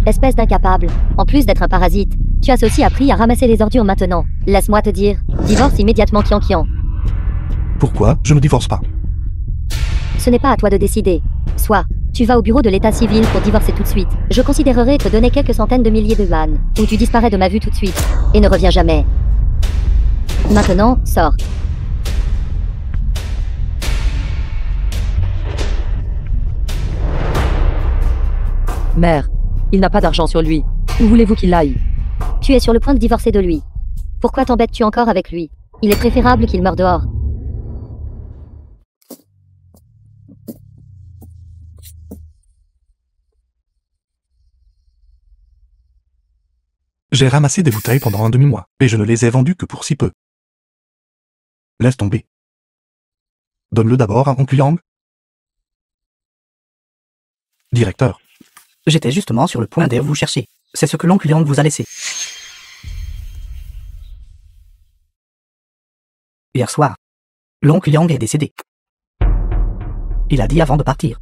Espèce d'incapable. En plus d'être un parasite, tu as aussi appris à ramasser les ordures maintenant. Laisse-moi te dire, divorce immédiatement Qian. Pourquoi je ne divorce pas? Ce n'est pas à toi de décider. Soit, tu vas au bureau de l'état civil pour divorcer tout de suite. Je considérerai te donner quelques centaines de milliers de yuan. Ou tu disparais de ma vue tout de suite. Et ne reviens jamais. Maintenant, sors. Mère, il n'a pas d'argent sur lui. Où voulez-vous qu'il aille? Tu es sur le point de divorcer de lui. Pourquoi t'embêtes-tu encore avec lui? Il est préférable qu'il meure dehors. J'ai ramassé des bouteilles pendant un demi-mois, et je ne les ai vendues que pour si peu. Laisse tomber. Donne-le d'abord à Oncle Yang. Directeur. J'étais justement sur le point d'aller vous chercher. C'est ce que l'oncle Yang vous a laissé. Hier soir, l'oncle Yang est décédé. Il a dit avant de partir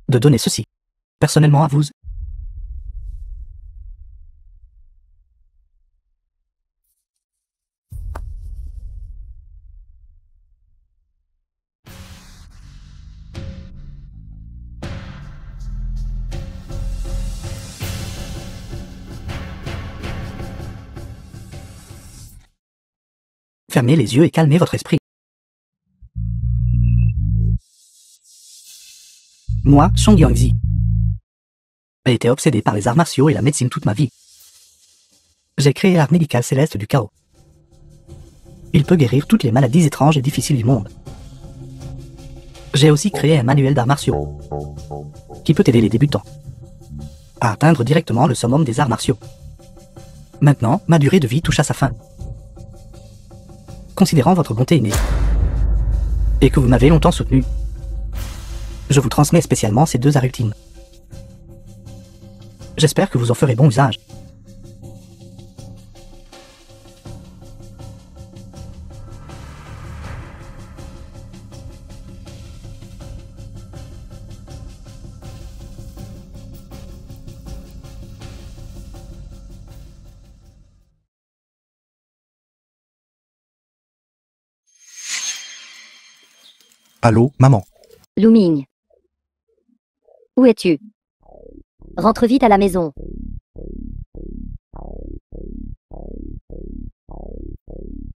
de donner ceci, personnellement à vous. Fermez les yeux et calmez votre esprit. Moi, Chong Yangzi, ai été obsédé par les arts martiaux et la médecine toute ma vie. J'ai créé l'art médical céleste du chaos. Il peut guérir toutes les maladies étranges et difficiles du monde. J'ai aussi créé un manuel d'arts martiaux qui peut aider les débutants à atteindre directement le summum des arts martiaux. Maintenant, ma durée de vie touche à sa fin. Considérant votre bonté innée et que vous m'avez longtemps soutenu, je vous transmets spécialement ces 2 arts ultimes. J'espère que vous en ferez bon usage. Allô, maman. Lu Ming. Où es-tu? Rentre vite à la maison.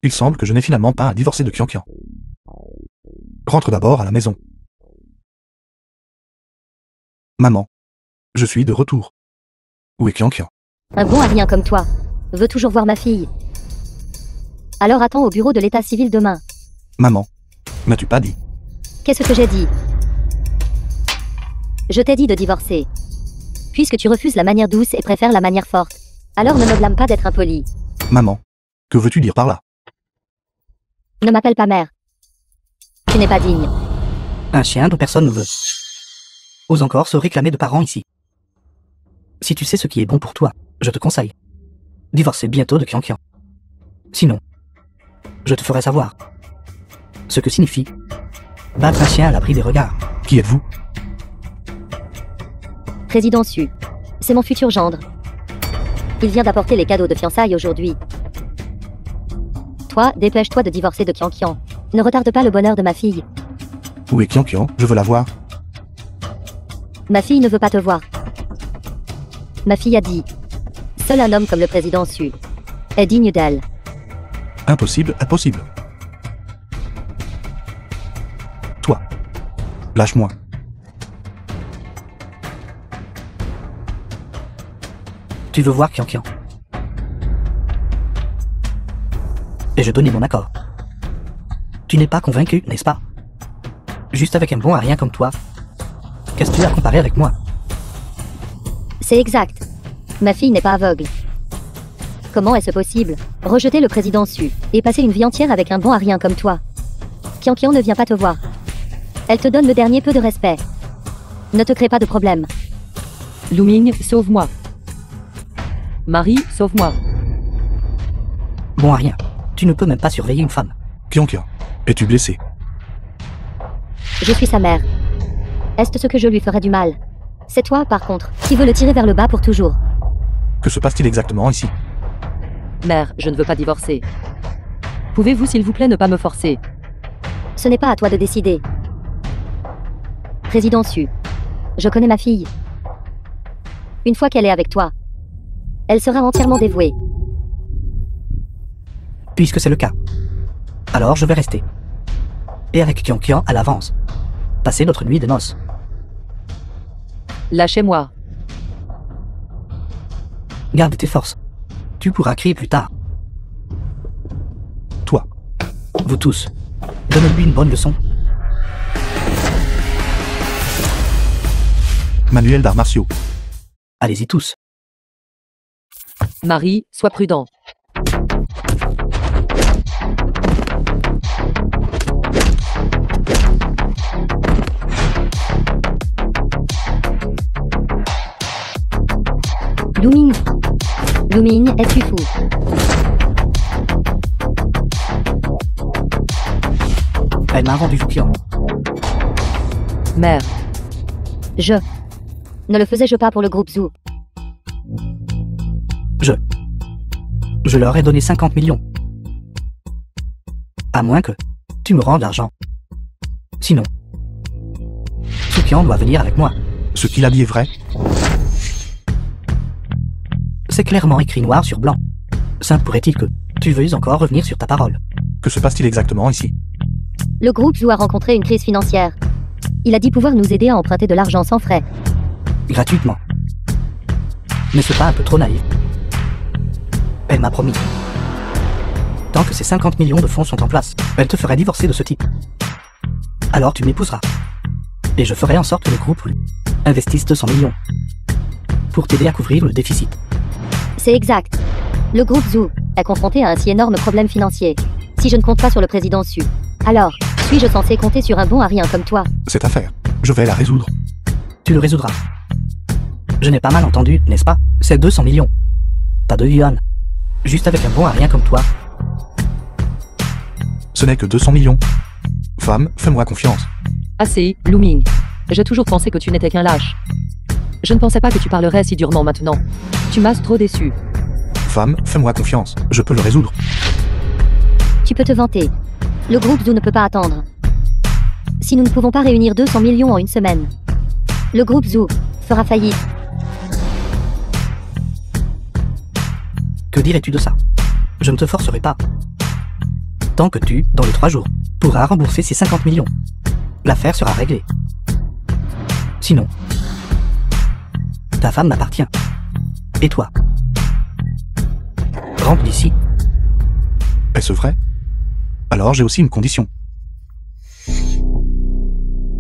Il semble que je n'ai finalement pas à divorcer de Qian. Rentre d'abord à la maison. Maman. Je suis de retour. Où est Qian? Un bon à rien comme toi veut toujours voir ma fille. Alors attends au bureau de l'état civil demain. Maman. M'as-tu pas dit? Qu'est-ce que j'ai dit? Je t'ai dit de divorcer. Puisque tu refuses la manière douce et préfères la manière forte, alors ne me blâme pas d'être impoli. Maman. Que veux-tu dire par là? Ne m'appelle pas mère. Tu n'es pas digne. Un chien dont personne ne veut. Ose encore se réclamer de parents ici. Si tu sais ce qui est bon pour toi, je te conseille. Divorcer bientôt de Qian. Sinon, je te ferai savoir ce que signifie battre un chien à l'abri des regards. Qui êtes-vous? Président Su. C'est mon futur gendre. Il vient d'apporter les cadeaux de fiançailles aujourd'hui. Toi, dépêche-toi de divorcer de Qian. Ne retarde pas le bonheur de ma fille. Où est Qian? Je veux la voir. Ma fille ne veut pas te voir. Ma fille a dit. Seul un homme comme le président Su est digne d'elle. Impossible, impossible. Toi. Lâche-moi. Tu veux voir Qian. Et je donnais mon accord. Tu n'es pas convaincu, n'est-ce pas? Juste avec un bon à rien comme toi. Qu'est-ce que tu as comparé avec moi? C'est exact. Ma fille n'est pas aveugle. Comment est-ce possible? Rejeter le président Su et passer une vie entière avec un bon à rien comme toi. Qian ne vient pas te voir. Elle te donne le dernier peu de respect. Ne te crée pas de problème. Lu Ming, sauve-moi. Marie, sauve-moi. Bon à rien. Tu ne peux même pas surveiller une femme. Qian, es-tu blessé? Je suis sa mère. Est-ce ce que je lui ferais du mal? C'est toi, par contre, qui veux le tirer vers le bas pour toujours. Que se passe-t-il exactement ici? Mère, je ne veux pas divorcer. Pouvez-vous s'il vous plaît ne pas me forcer? Ce n'est pas à toi de décider. Président Su. Je connais ma fille. Une fois qu'elle est avec toi, elle sera entièrement dévouée. Puisque c'est le cas, alors je vais rester. Et avec Kian à l'avance. Passer notre nuit de noces. Lâchez-moi. Garde tes forces. Tu pourras crier plus tard. Toi. Vous tous. Donnez-lui une bonne leçon. Manuel d'arts martiaux. Allez-y tous. Marie, sois prudent. Luming. Luming, es-tu fou? Elle m'a vendu Kian. Mère, Je. Ne le faisais-je pas pour le groupe Zoo? Je leur ai donné 50 millions. À moins que tu me rendes l'argent. Sinon, Kian doit venir avec moi. Ce qu'il a dit est vrai? C'est clairement écrit noir sur blanc. Ça pourrait-il que tu veuilles encore revenir sur ta parole? Que se passe-t-il exactement ici? Le groupe Zoo a rencontré une crise financière. Il a dit pouvoir nous aider à emprunter de l'argent sans frais. Gratuitement. N'est-ce pas un peu trop naïf? Elle m'a promis. Tant que ces 50 millions de fonds sont en place, elle te ferait divorcer de ce type. Alors tu m'épouseras. Et je ferai en sorte que le groupe investisse 200 millions. Pour t'aider à couvrir le déficit. C'est exact. Le groupe Zoo est confronté à un si énorme problème financier. Si je ne compte pas sur le président Su, alors, suis-je censé compter sur un bon à rien comme toi? Cette affaire, je vais la résoudre. Tu le résoudras. Je n'ai pas mal entendu, n'est-ce pas? C'est 200 millions. Pas de yuan. Juste avec un bon à rien comme toi. Ce n'est que 200 millions. Femme, fais-moi confiance. assez, Luming. J'ai toujours pensé que tu n'étais qu'un lâche. Je ne pensais pas que tu parlerais si durement maintenant. Tu m'as trop déçu. Femme, fais-moi confiance, je peux le résoudre. Tu peux te vanter. Le groupe Zoo ne peut pas attendre. Si nous ne pouvons pas réunir 200 millions en une semaine, le groupe Zoo fera faillite. Que dirais-tu de ça? Je ne te forcerai pas. Tant que tu, dans les 3 jours, pourras rembourser ces 50 millions, l'affaire sera réglée. Sinon, ta femme m'appartient. Et toi? Rentre d'ici. Est-ce vrai? Alors j'ai aussi une condition.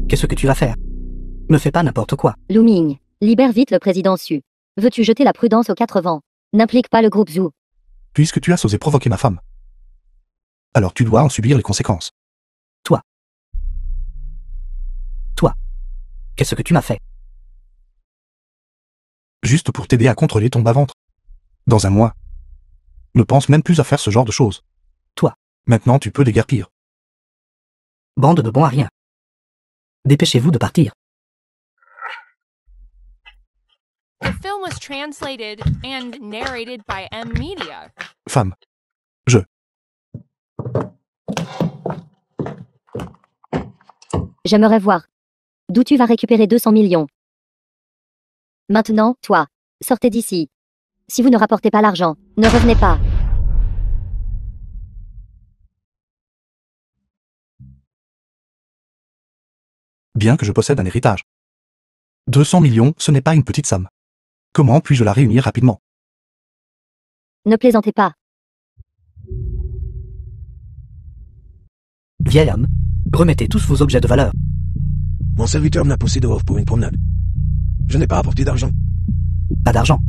Qu'est-ce que tu vas faire? Ne fais pas n'importe quoi. Luming, libère vite le président Su. Veux-tu jeter la prudence aux 4 vents? N'implique pas le groupe Zoo. Puisque tu as osé provoquer ma femme, alors tu dois en subir les conséquences. Toi. Qu'est-ce que tu m'as fait? Juste pour t'aider à contrôler ton bas-ventre. Dans un mois. Ne pense même plus à faire ce genre de choses. Toi. Maintenant tu peux déguerpir. Bande de bons à rien. Dépêchez-vous de partir. The film was translated and narrated by M Media. Femme. J'aimerais voir. D'où tu vas récupérer 200 millions. Maintenant, toi, sortez d'ici. Si vous ne rapportez pas l'argent, ne revenez pas. Bien que je possède un héritage. 200 millions, ce n'est pas une petite somme. Comment puis-je la réunir rapidement? Ne plaisantez pas. Vieil homme, remettez tous vos objets de valeur. Mon serviteur m'a poussé dehors pour une promenade. Je n'ai pas apporté d'argent. Pas d'argent.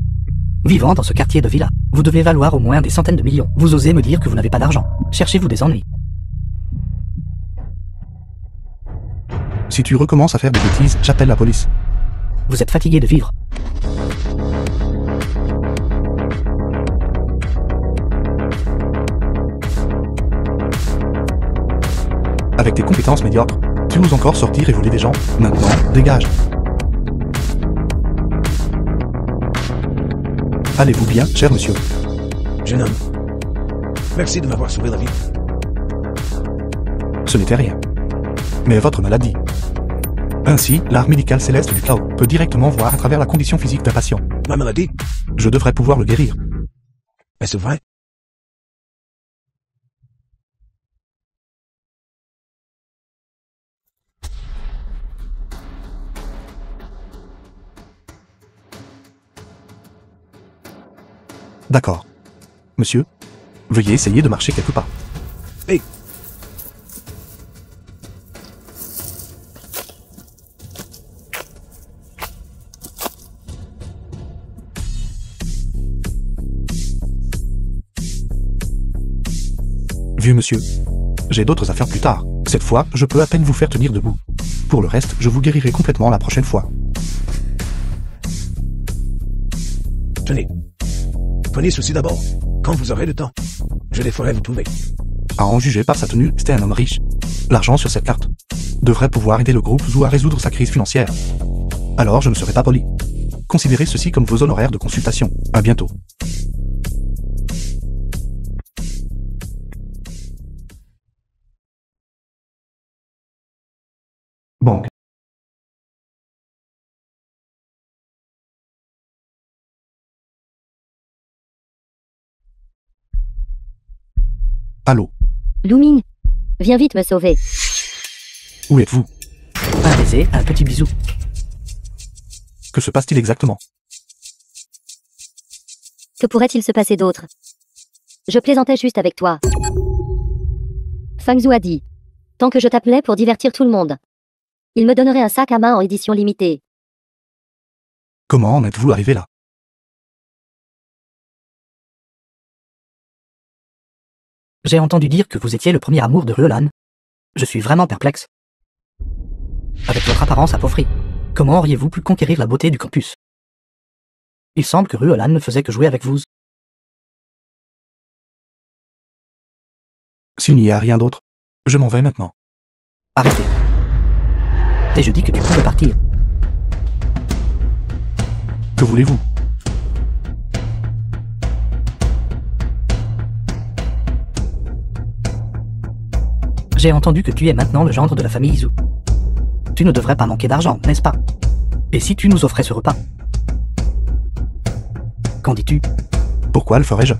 Vivant dans ce quartier de villa, vous devez valoir au moins des centaines de millions. Vous osez me dire que vous n'avez pas d'argent. Cherchez-vous des ennuis. Si tu recommences à faire des bêtises, j'appelle la police. Vous êtes fatigué de vivre. Avec tes compétences médiocres, tu oses encore sortir et voler des gens. Maintenant, dégage. Allez-vous bien, cher monsieur? Jeune homme. Merci de m'avoir sauvé la vie. Ce n'était rien. Mais votre maladie. Ainsi, l'art médical céleste du chaos peut directement voir à travers la condition physique d'un patient. Ma maladie? Je devrais pouvoir le guérir. Est-ce vrai? D'accord. Monsieur, veuillez essayer de marcher quelques pas. Hey! Vieux monsieur, j'ai d'autres affaires plus tard. Cette fois, je peux à peine vous faire tenir debout. Pour le reste, je vous guérirai complètement la prochaine fois. Tenez. Prenez ceci d'abord. Quand vous aurez le temps, je les ferai vous trouver. À en juger par sa tenue, c'était un homme riche. L'argent sur cette carte devrait pouvoir aider le groupe Zou à résoudre sa crise financière. Alors je ne serai pas poli. Considérez ceci comme vos honoraires de consultation. À bientôt. Banque. Allô, Luming, viens vite me sauver. où êtes-vous? Un baiser, un petit bisou. Que se passe-t-il exactement? Que pourrait-il se passer d'autre? Je plaisantais juste avec toi. Fang Zhu a dit. Tant que je t'appelais pour divertir tout le monde. Il me donnerait un sac à main en édition limitée. Comment en êtes-vous arrivé là? J'ai entendu dire que vous étiez le premier amour de Riolan. Je suis vraiment perplexe. Avec votre apparence appauvrie, comment auriez-vous pu conquérir la beauté du campus? Il semble que Riolan ne faisait que jouer avec vous. S'il n'y a rien d'autre, je m'en vais maintenant. Arrêtez. Et je dis que tu pouvais partir. Que voulez-vous? J'ai entendu que tu es maintenant le gendre de la famille Zou. Tu ne devrais pas manquer d'argent, n'est-ce pas? Et si tu nous offrais ce repas? Qu'en dis-tu? Pourquoi le ferais-je?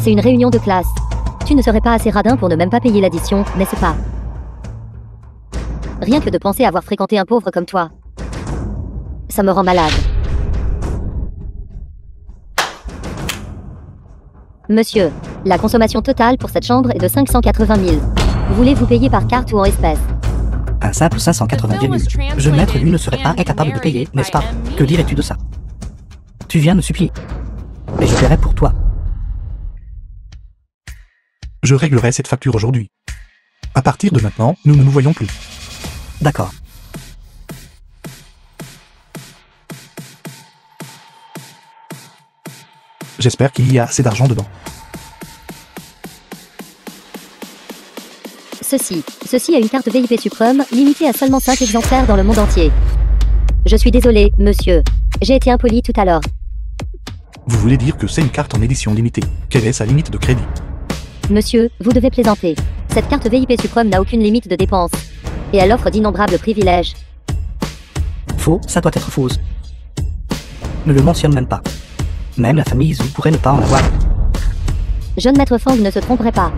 C'est une réunion de classe. Tu ne serais pas assez radin pour ne même pas payer l'addition, n'est-ce pas? Rien que de penser avoir fréquenté un pauvre comme toi. Ça me rend malade. Monsieur, la consommation totale pour cette chambre est de 580 000. Voulez-vous payer par carte ou en espèces? Un simple 580, je maître lui ne serait pas incapable de payer, n'est-ce pas? Que dirais-tu de ça? Tu viens me supplier. Et je paierai pour toi. Je réglerai cette facture aujourd'hui. À partir de maintenant, nous ne nous voyons plus. D'accord. J'espère qu'il y a assez d'argent dedans. Ceci est une carte VIP Suprême, limitée à seulement 5 exemplaires dans le monde entier. Je suis désolé, monsieur. J'ai été impoli tout à l'heure. Vous voulez dire que c'est une carte en édition limitée. Quelle est sa limite de crédit? Monsieur, vous devez plaisanter. Cette carte VIP Suprême n'a aucune limite de dépenses. Et elle offre d'innombrables privilèges. Faux, ça doit être fausse. Ne le mentionne même pas. Même la famille Zou pourrait ne pas en avoir. Jeune maître Fang ne se tromperait pas.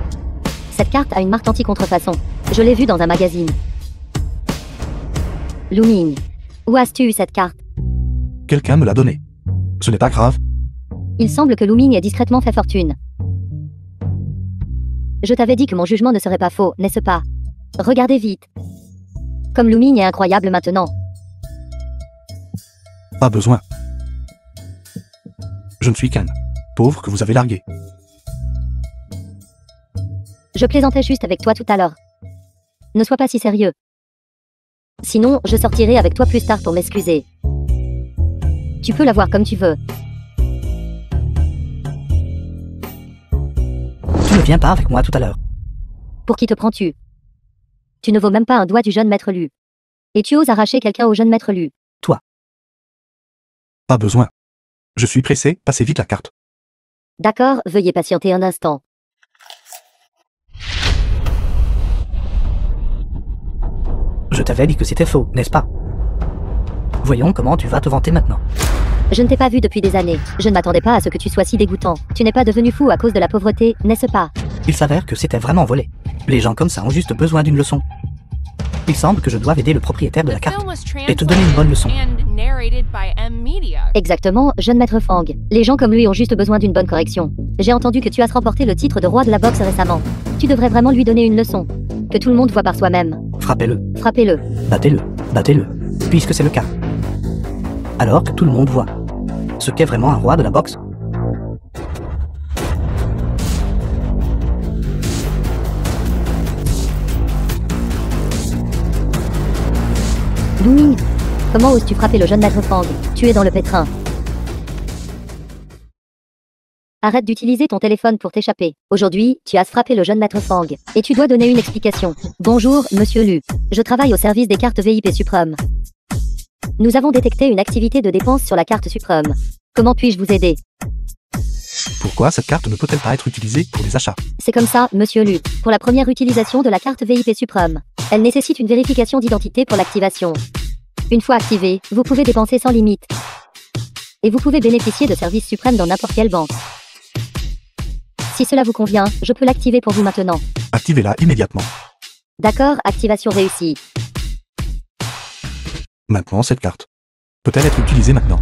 Cette carte a une marque anti-contrefaçon. Je l'ai vue dans un magazine. Luming, où as-tu eu cette carte? Quelqu'un me l'a donnée. Ce n'est pas grave. Il semble que Luming ait discrètement fait fortune. Je t'avais dit que mon jugement ne serait pas faux, n'est-ce pas? Regardez vite. Comme Luming est incroyable maintenant. Pas besoin. Je ne suis qu'un pauvre que vous avez largué. Je plaisantais juste avec toi tout à l'heure. Ne sois pas si sérieux. Sinon, je sortirai avec toi plus tard pour m'excuser. Tu peux la voir comme tu veux. Tu ne viens pas avec moi tout à l'heure. Pour qui te prends-tu? Tu ne vaux même pas un doigt du jeune maître Lu. Et tu oses arracher quelqu'un au jeune maître Lu. Pas besoin. Je suis pressé, passez vite la carte. D'accord, veuillez patienter un instant. Je t'avais dit que c'était faux, n'est-ce pas? Voyons comment tu vas te vanter maintenant. Je ne t'ai pas vu depuis des années. Je ne m'attendais pas à ce que tu sois si dégoûtant. Tu n'es pas devenu fou à cause de la pauvreté, n'est-ce pas? Il s'avère que c'était vraiment volé. Les gens comme ça ont juste besoin d'une leçon. Il semble que je doive aider le propriétaire de la The carte film was et te donner une bonne leçon. translated and narrated by M Media. Exactement, jeune maître Fang. Les gens comme lui ont juste besoin d'une bonne correction. J'ai entendu que tu as remporté le titre de roi de la boxe récemment. Tu devrais vraiment lui donner une leçon. Que tout le monde voit par soi-même. Frappez-le, Frappez-le. battez-le, battez-le, puisque c'est le cas. Alors que tout le monde voit ce qu'est vraiment un roi de la boxe. Louis, comment oses-tu frapper le jeune maître Fang? Tu es dans le pétrin. Arrête d'utiliser ton téléphone pour t'échapper. Aujourd'hui, tu as frappé le jeune maître Fang. Et tu dois donner une explication. Bonjour, monsieur Lu. Je travaille au service des cartes VIP Suprême. Nous avons détecté une activité de dépense sur la carte Suprême. Comment puis-je vous aider? Pourquoi cette carte ne peut-elle pas être utilisée pour les achats? C'est comme ça, monsieur Lu. Pour la première utilisation de la carte VIP Suprême, elle nécessite une vérification d'identité pour l'activation. Une fois activée, vous pouvez dépenser sans limite. Et vous pouvez bénéficier de services suprêmes dans n'importe quelle banque. Si cela vous convient, je peux l'activer pour vous maintenant. Activez-la immédiatement. D'accord, activation réussie. Maintenant, cette carte peut-elle être utilisée maintenant?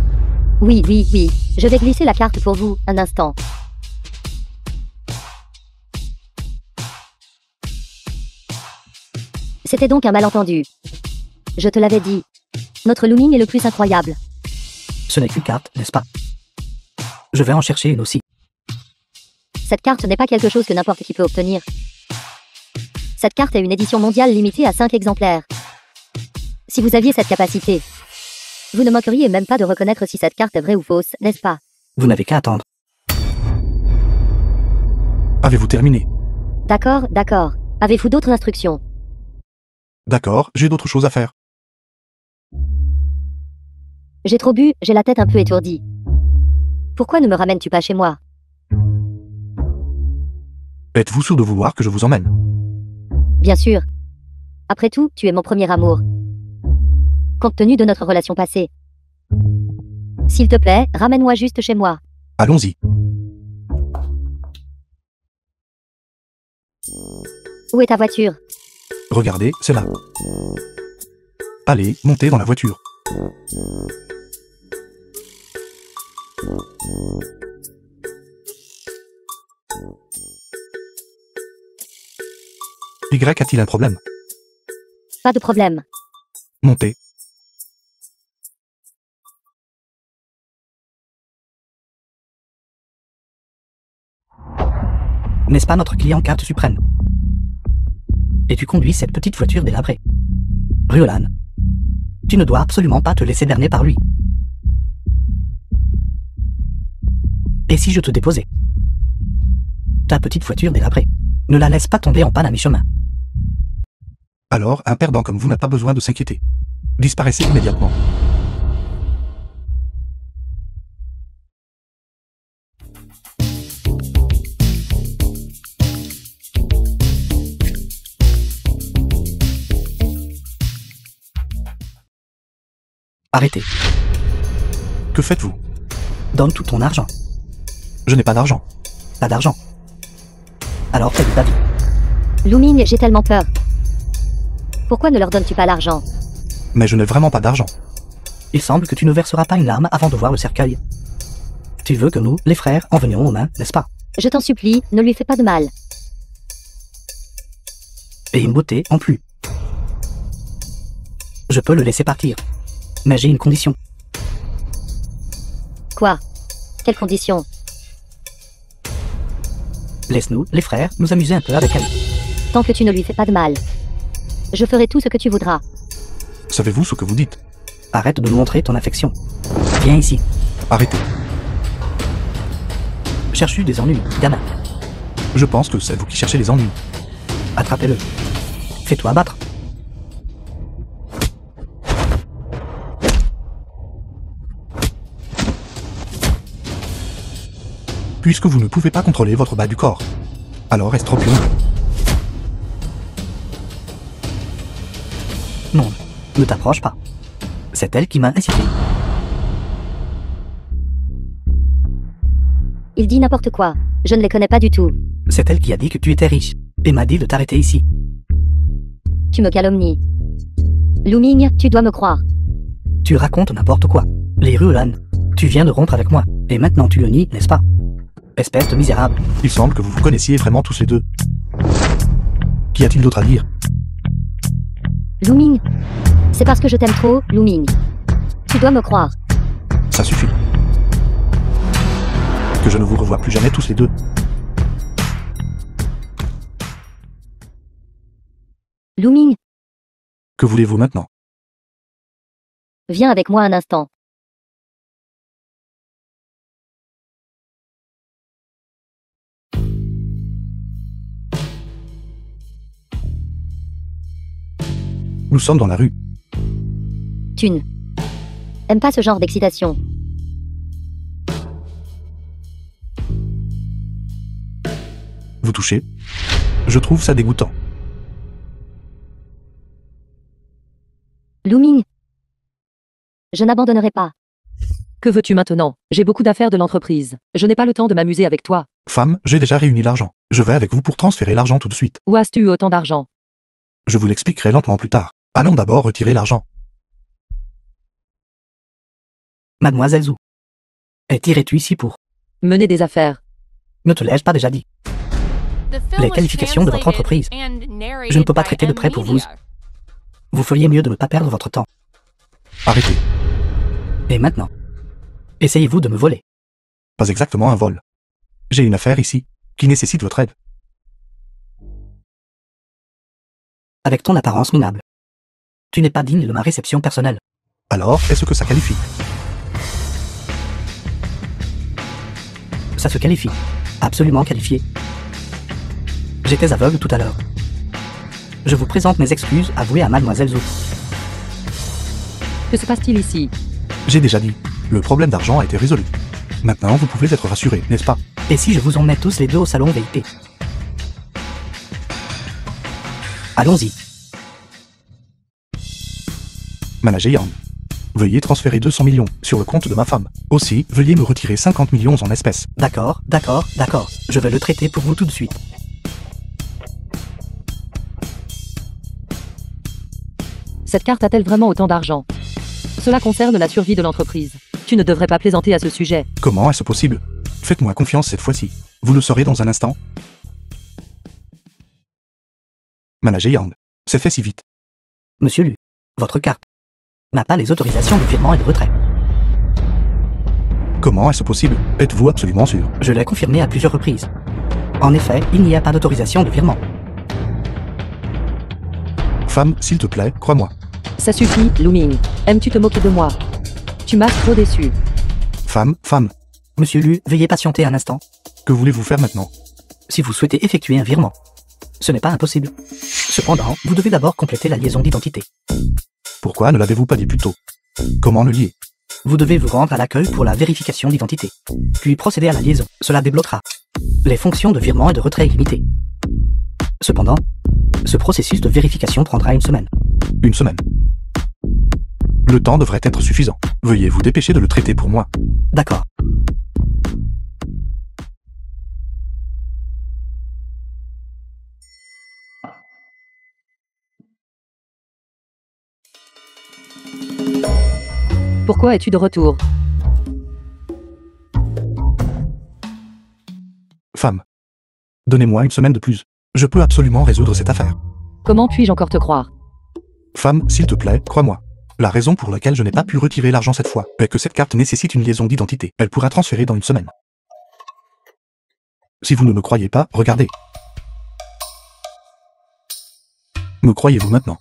Oui, oui, oui. Je vais glisser la carte pour vous, un instant. C'était donc un malentendu. Je te l'avais dit. Notre Looming est le plus incroyable. Ce n'est qu'une carte, n'est-ce pas? Je vais en chercher une aussi. Cette carte n'est pas quelque chose que n'importe qui peut obtenir. Cette carte est une édition mondiale limitée à 5 exemplaires. Si vous aviez cette capacité, vous ne manqueriez même pas de reconnaître si cette carte est vraie ou fausse, n'est-ce pas? Vous n'avez qu'à attendre. Avez-vous terminé? D'accord, d'accord. Avez-vous d'autres instructions? D'accord, j'ai d'autres choses à faire. J'ai trop bu, j'ai la tête un peu étourdie. Pourquoi ne me ramènes-tu pas chez moi? Êtes-vous sûr de vouloir que je vous emmène? Bien sûr. Après tout, tu es mon premier amour. Compte tenu de notre relation passée. S'il te plaît, ramène-moi juste chez moi. Allons-y. Où est ta voiture? Regardez, c'est là. Allez, montez dans la voiture. Y a-t-il un problème? Pas de problème. Montez. N'est-ce pas notre client carte suprême? Et tu conduis cette petite voiture délabrée. Riolan, tu ne dois absolument pas te laisser berner par lui. Et si je te déposais? Ta petite voiture délabrée. Ne la laisse pas tomber en panne à mi-chemin. Alors, un perdant comme vous n'a pas besoin de s'inquiéter. Disparaissez immédiatement. Arrêtez. Que faites-vous? Donne tout ton argent. Je n'ai pas d'argent. Pas d'argent. Alors fais de ta vie. Looming, j'ai tellement peur. Pourquoi ne leur donnes-tu pas l'argent? Mais je n'ai vraiment pas d'argent. Il semble que tu ne verseras pas une larme avant de voir le cercueil. Tu veux que nous, les frères, en venions aux mains, n'est-ce pas? Je t'en supplie, ne lui fais pas de mal. Et une beauté en plus. Je peux le laisser partir. Mais j'ai une condition. Quoi? Quelles conditions? Laisse-nous, les frères, nous amuser un peu avec elle. Tant que tu ne lui fais pas de mal. Je ferai tout ce que tu voudras. Savez-vous ce que vous dites? Arrête de nous montrer ton affection. Viens ici. Arrêtez. Cherches-tu des ennuis, gamin? Je pense que c'est vous qui cherchez les ennuis. Attrapez-le. Fais-toi abattre. puisque vous ne pouvez pas contrôler votre bas du corps. Alors estropion. Non, ne t'approche pas. C'est elle qui m'a incité. Il dit n'importe quoi. Je ne les connais pas du tout. C'est elle qui a dit que tu étais riche, et m'a dit de t'arrêter ici. Tu me calomnies. Luming, tu dois me croire. Tu racontes n'importe quoi. Les Rulan, tu viens de rompre avec moi, et maintenant tu le nies, n'est-ce pas? Espèce de misérable. Il semble que vous vous connaissiez vraiment tous les deux. Qu'y a-t-il d'autre à dire? Luming. C'est parce que je t'aime trop, Luming. Tu dois me croire. Ça suffit. Que je ne vous revoie plus jamais tous les deux. Luming, Que voulez-vous maintenant? viens avec moi un instant. Nous sommes dans la rue. Tu n'aimes pas ce genre d'excitation. Vous touchez? Je trouve ça dégoûtant. Luming. Je n'abandonnerai pas. Que veux-tu maintenant? J'ai beaucoup d'affaires de l'entreprise. Je n'ai pas le temps de m'amuser avec toi. Femme, j'ai déjà réuni l'argent. Je vais avec vous pour transférer l'argent tout de suite. Où as-tu eu autant d'argent? Je vous l'expliquerai lentement plus tard. Allons d'abord retirer l'argent. Mademoiselle Zhou. Es-tu ici pour? Mener des affaires. Ne te l'ai-je pas déjà dit? Les qualifications de votre entreprise. Je ne peux pas traiter de près pour vous. Vous feriez mieux de ne pas perdre votre temps. Arrêtez. Et maintenant? Essayez-vous de me voler? Pas exactement un vol. J'ai une affaire ici, qui nécessite votre aide. Avec ton apparence minable. Tu n'es pas digne de ma réception personnelle. Alors, est-ce que ça qualifie? Ça se qualifie. Absolument qualifié. J'étais aveugle tout à l'heure. Je vous présente mes excuses avouées à Mademoiselle Zhou. Que se passe-t-il ici? J'ai déjà dit, le problème d'argent a été résolu. Maintenant, vous pouvez être rassuré, n'est-ce pas? Et si je vous emmène tous les deux au salon VIP? Allons-y. Manager Yang. Veuillez transférer 200 millions sur le compte de ma femme. Aussi, veuillez me retirer 50 millions en espèces. D'accord, d'accord, d'accord. Je vais le traiter pour vous tout de suite. Cette carte a-t-elle vraiment autant d'argent? Cela concerne la survie de l'entreprise. Tu ne devrais pas plaisanter à ce sujet. Comment est-ce possible? Faites-moi confiance cette fois-ci. Vous le saurez dans un instant. Manager Yang. C'est fait si vite. Monsieur Lu, votre carte n'a pas les autorisations de virement et de retrait. Comment est-ce possible? Êtes-vous absolument sûr? Je l'ai confirmé à plusieurs reprises. En effet, il n'y a pas d'autorisation de virement. Femme, s'il te plaît, crois-moi. Ça suffit, Luming. Aimes-tu te moquer de moi? Tu m'as trop déçu. Femme, Monsieur Lu, veuillez patienter un instant. que voulez-vous faire maintenant? Si vous souhaitez effectuer un virement, ce n'est pas impossible. Cependant, vous devez d'abord compléter la liaison d'identité. Pourquoi ne l'avez-vous pas dit plus tôt? Comment le lier? Vous devez vous rendre à l'accueil pour la vérification d'identité. Puis procéder à la liaison. Cela débloquera les fonctions de virement et de retrait illimité. Cependant, ce processus de vérification prendra une semaine. Une semaine. Le temps devrait être suffisant. Veuillez vous dépêcher de le traiter pour moi. D'accord. Pourquoi es-tu de retour? Femme. Donnez-moi une semaine de plus. Je peux absolument résoudre cette affaire. Comment puis-je encore te croire? Femme, s'il te plaît, crois-moi. La raison pour laquelle je n'ai pas pu retirer l'argent cette fois est que cette carte nécessite une liaison d'identité. Elle pourra transférer dans une semaine. Si vous ne me croyez pas, regardez. Me croyez-vous maintenant?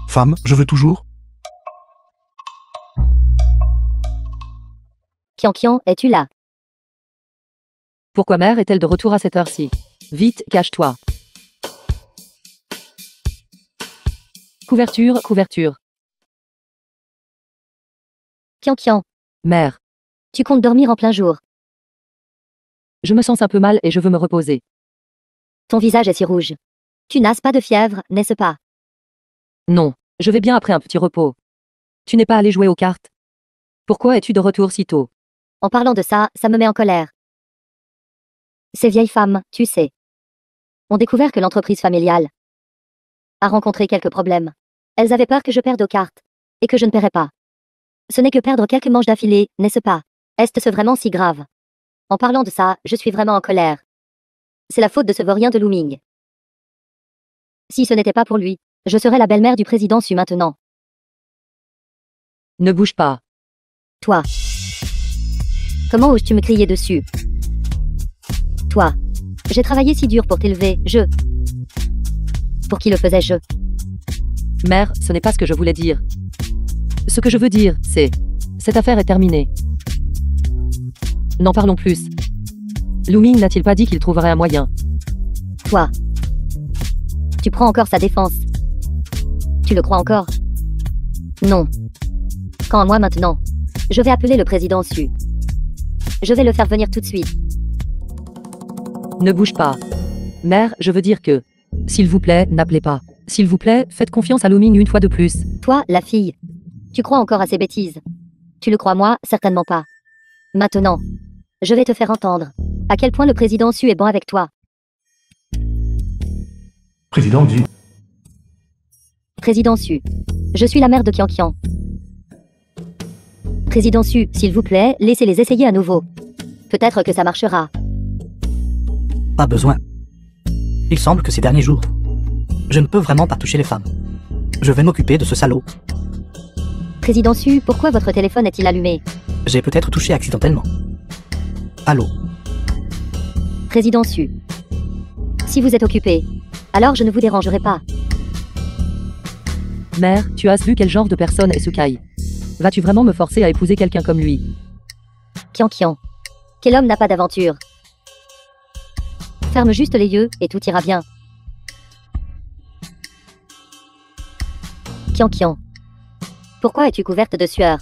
Femme, je veux toujours. Kian, es-tu là? Pourquoi mère est-elle de retour à cette heure-ci? Vite, cache-toi. Couverture. Kian. Mère. Tu comptes dormir en plein jour. Je me sens un peu mal et je veux me reposer. Ton visage est si rouge. Tu n'as pas de fièvre, n'est-ce pas? Non, je vais bien après un petit repos. Tu n'es pas allé jouer aux cartes? Pourquoi es-tu de retour si tôt? En parlant de ça, ça me met en colère. Ces vieilles femmes, tu sais, ont découvert que l'entreprise familiale a rencontré quelques problèmes. Elles avaient peur que je perde aux cartes et que je ne paierais pas. Ce n'est que perdre quelques manches d'affilée, n'est-ce pas? Est-ce vraiment si grave? En parlant de ça, je suis vraiment en colère. C'est la faute de ce vaurien de Looming. Si ce n'était pas pour lui, je serais la belle-mère du président Su maintenant. Ne bouge pas. Toi. Comment oses-tu me crier dessus? Toi. J'ai travaillé si dur pour t'élever, Pour qui le faisais-je? Mère, ce n'est pas ce que je voulais dire. Ce que je veux dire, c'est... Cette affaire est terminée. N'en parlons plus. Looming n'a-t-il pas dit qu'il trouverait un moyen? Toi. Tu prends encore sa défense. Tu le crois encore? Non. Quand moi maintenant? Je vais appeler le président Su. Je vais le faire venir tout de suite. Ne bouge pas. Mère, je veux dire que... S'il vous plaît, n'appelez pas. S'il vous plaît, faites confiance à Looming une fois de plus. Toi, la fille. Tu crois encore à ces bêtises? Tu le crois moi? Certainement pas. Maintenant. Je vais te faire entendre. À quel point le président Su est bon avec toi. Président dit. Président Su. Je suis la mère de Kian. Président Su, s'il vous plaît, laissez-les essayer à nouveau. Peut-être que ça marchera. Pas besoin. Il semble que ces derniers jours, je ne peux vraiment pas toucher les femmes. Je vais m'occuper de ce salaud. Président Su, pourquoi votre téléphone est-il allumé? J'ai peut-être touché accidentellement. Allô? Président Su. Si vous êtes occupé, alors je ne vous dérangerai pas. Mère, tu as vu quel genre de personne est Sukai? Vas-tu vraiment me forcer à épouser quelqu'un comme lui? Kian. Quel homme n'a pas d'aventure? Ferme juste les yeux et tout ira bien. Kian. Pourquoi es-tu couverte de sueur?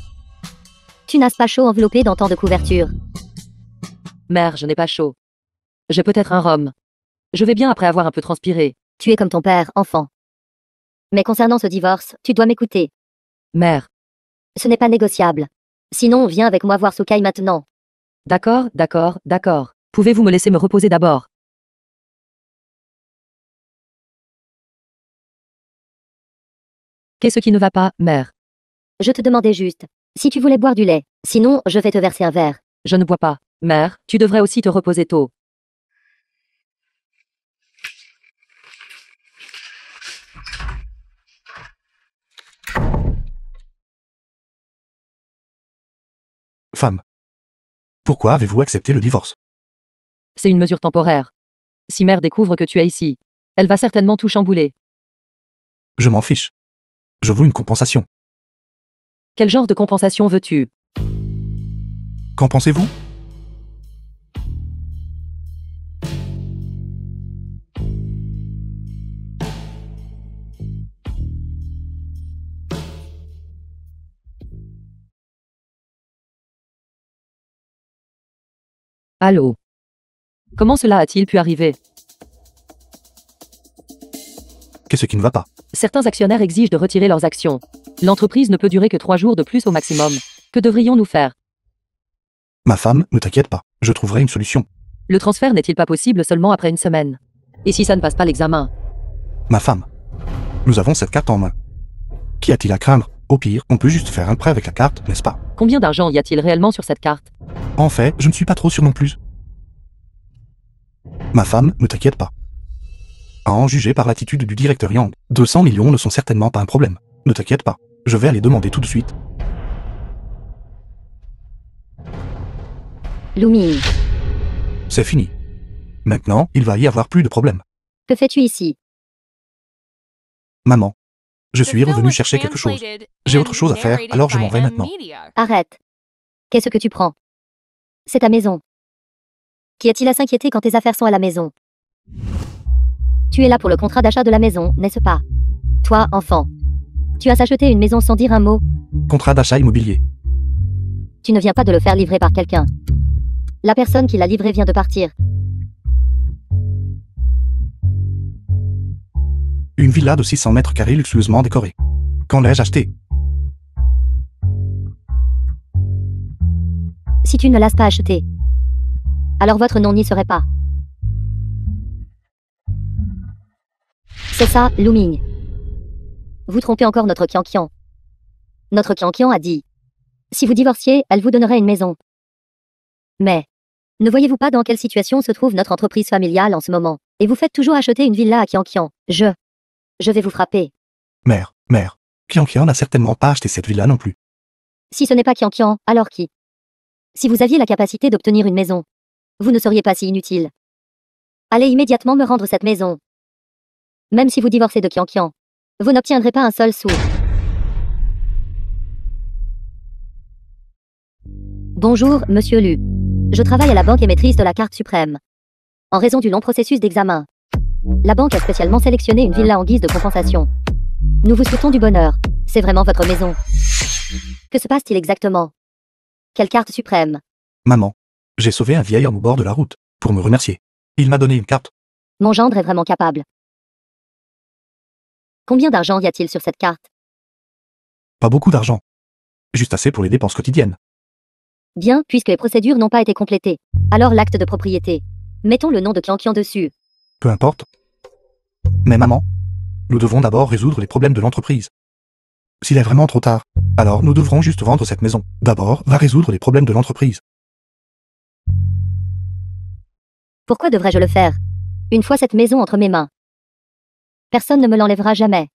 Tu n'as pas chaud enveloppé dans tant de couverture? Mère, je n'ai pas chaud. J'ai peut-être un rhum. Je vais bien après avoir un peu transpiré. Tu es comme ton père, enfant. Mais concernant ce divorce, tu dois m'écouter. Mère. Ce n'est pas négociable. Sinon, viens avec moi voir Sukai maintenant. D'accord. Pouvez-vous me laisser me reposer d'abord? Qu'est-ce qui ne va pas, mère? Je te demandais juste si tu voulais boire du lait. Sinon, je vais te verser un verre. Je ne bois pas. Mère, tu devrais aussi te reposer tôt. Femme. Pourquoi avez-vous accepté le divorce? C'est une mesure temporaire. Si mère découvre que tu es ici, elle va certainement tout chambouler. Je m'en fiche. Je veux une compensation. Quel genre de compensation veux-tu? Qu'en pensez-vous? Allô? Comment cela a-t-il pu arriver? Qu'est-ce qui ne va pas? Certains actionnaires exigent de retirer leurs actions. L'entreprise ne peut durer que 3 jours de plus au maximum. Que devrions-nous faire? Ma femme, ne t'inquiète pas, je trouverai une solution. Le transfert n'est-il pas possible seulement après une semaine? Et si ça ne passe pas l'examen? Ma femme. Nous avons cette carte en main. Qu'y a-t-il à craindre? Au pire, on peut juste faire un prêt avec la carte, n'est-ce pas? Combien d'argent y a-t-il réellement sur cette carte? En fait, je ne suis pas trop sûr non plus. Ma femme, ne t'inquiète pas. À en juger par l'attitude du directeur Yang, 200 millions ne sont certainement pas un problème. Ne t'inquiète pas, je vais aller demander tout de suite. Looming. C'est fini. Maintenant, il va y avoir plus de problèmes. Que fais-tu ici? Maman. Je The suis film revenu was chercher quelque chose. translated J'ai and autre chose à faire, narrated alors je by m'en vais M maintenant. Media. Arrête. Qu'est-ce que tu prends? C'est ta maison. Qu'y a-t-il à s'inquiéter quand tes affaires sont à la maison? Tu es là pour le contrat d'achat de la maison, n'est-ce pas? Toi, enfant. Tu as acheté une maison sans dire un mot. Contrat d'achat immobilier. Tu ne viens pas de le faire livrer par quelqu'un. La personne qui l'a livré vient de partir. Une villa de 600 mètres carrés luxueusement décorée. Quand l'ai-je achetée? Si tu ne l'as pas acheté, alors votre nom n'y serait pas. C'est ça, Lu Ming. Vous trompez encore notre Qian. Notre Qian a dit: si vous divorciez, elle vous donnerait une maison. Mais, ne voyez-vous pas dans quelle situation se trouve notre entreprise familiale en ce moment? Et vous faites toujours acheter une villa à Qian. Je vais vous frapper. Mère, Qian n'a certainement pas acheté cette villa non plus. Si ce n'est pas Qian, alors qui? Si vous aviez la capacité d'obtenir une maison, vous ne seriez pas si inutile. Allez immédiatement me rendre cette maison. Même si vous divorcez de Qian, vous n'obtiendrez pas un seul sou. Bonjour, monsieur Lu. Je travaille à la banque émettrice de la carte suprême. En raison du long processus d'examen, la banque a spécialement sélectionné une villa en guise de compensation. Nous vous souhaitons du bonheur. C'est vraiment votre maison. Que se passe-t-il exactement? Quelle carte suprême? Maman, j'ai sauvé un vieil homme au bord de la route, pour me remercier. Il m'a donné une carte. Mon gendre est vraiment capable. Combien d'argent y a-t-il sur cette carte? Pas beaucoup d'argent. Juste assez pour les dépenses quotidiennes. Bien, puisque les procédures n'ont pas été complétées. Alors l'acte de propriété. Mettons le nom de Qian dessus. Peu importe. Mais maman, nous devons d'abord résoudre les problèmes de l'entreprise. S'il est vraiment trop tard, alors nous devrons juste vendre cette maison. D'abord, va résoudre les problèmes de l'entreprise. Pourquoi devrais-je le faire? Une fois cette maison entre mes mains, personne ne me l'enlèvera jamais.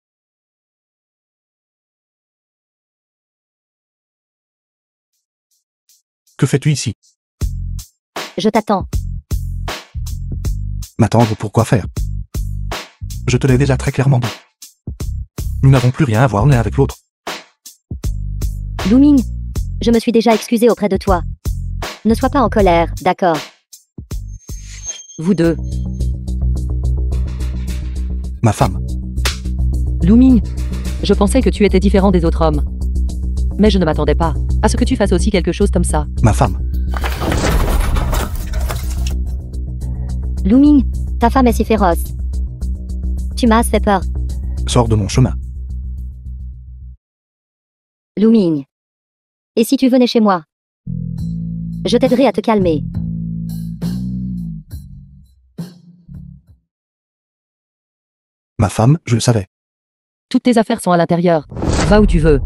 Que fais-tu ici? Je t'attends. M'attendre pour quoi faire? Je te l'ai déjà très clairement dit. Nous n'avons plus rien à voir l'un avec l'autre. Lu Ming, je me suis déjà excusé auprès de toi. Ne sois pas en colère, d'accord? Vous deux. Ma femme. Lu Ming, je pensais que tu étais différent des autres hommes. Mais je ne m'attendais pas à ce que tu fasses aussi quelque chose comme ça. Ma femme. Lu Ming, ta femme est si féroce. Tu m'as fait peur. Sors de mon chemin. Lu Ming. Et si tu venais chez moi? Je t'aiderai à te calmer. Ma femme, je le savais. Toutes tes affaires sont à l'intérieur. Va où tu veux.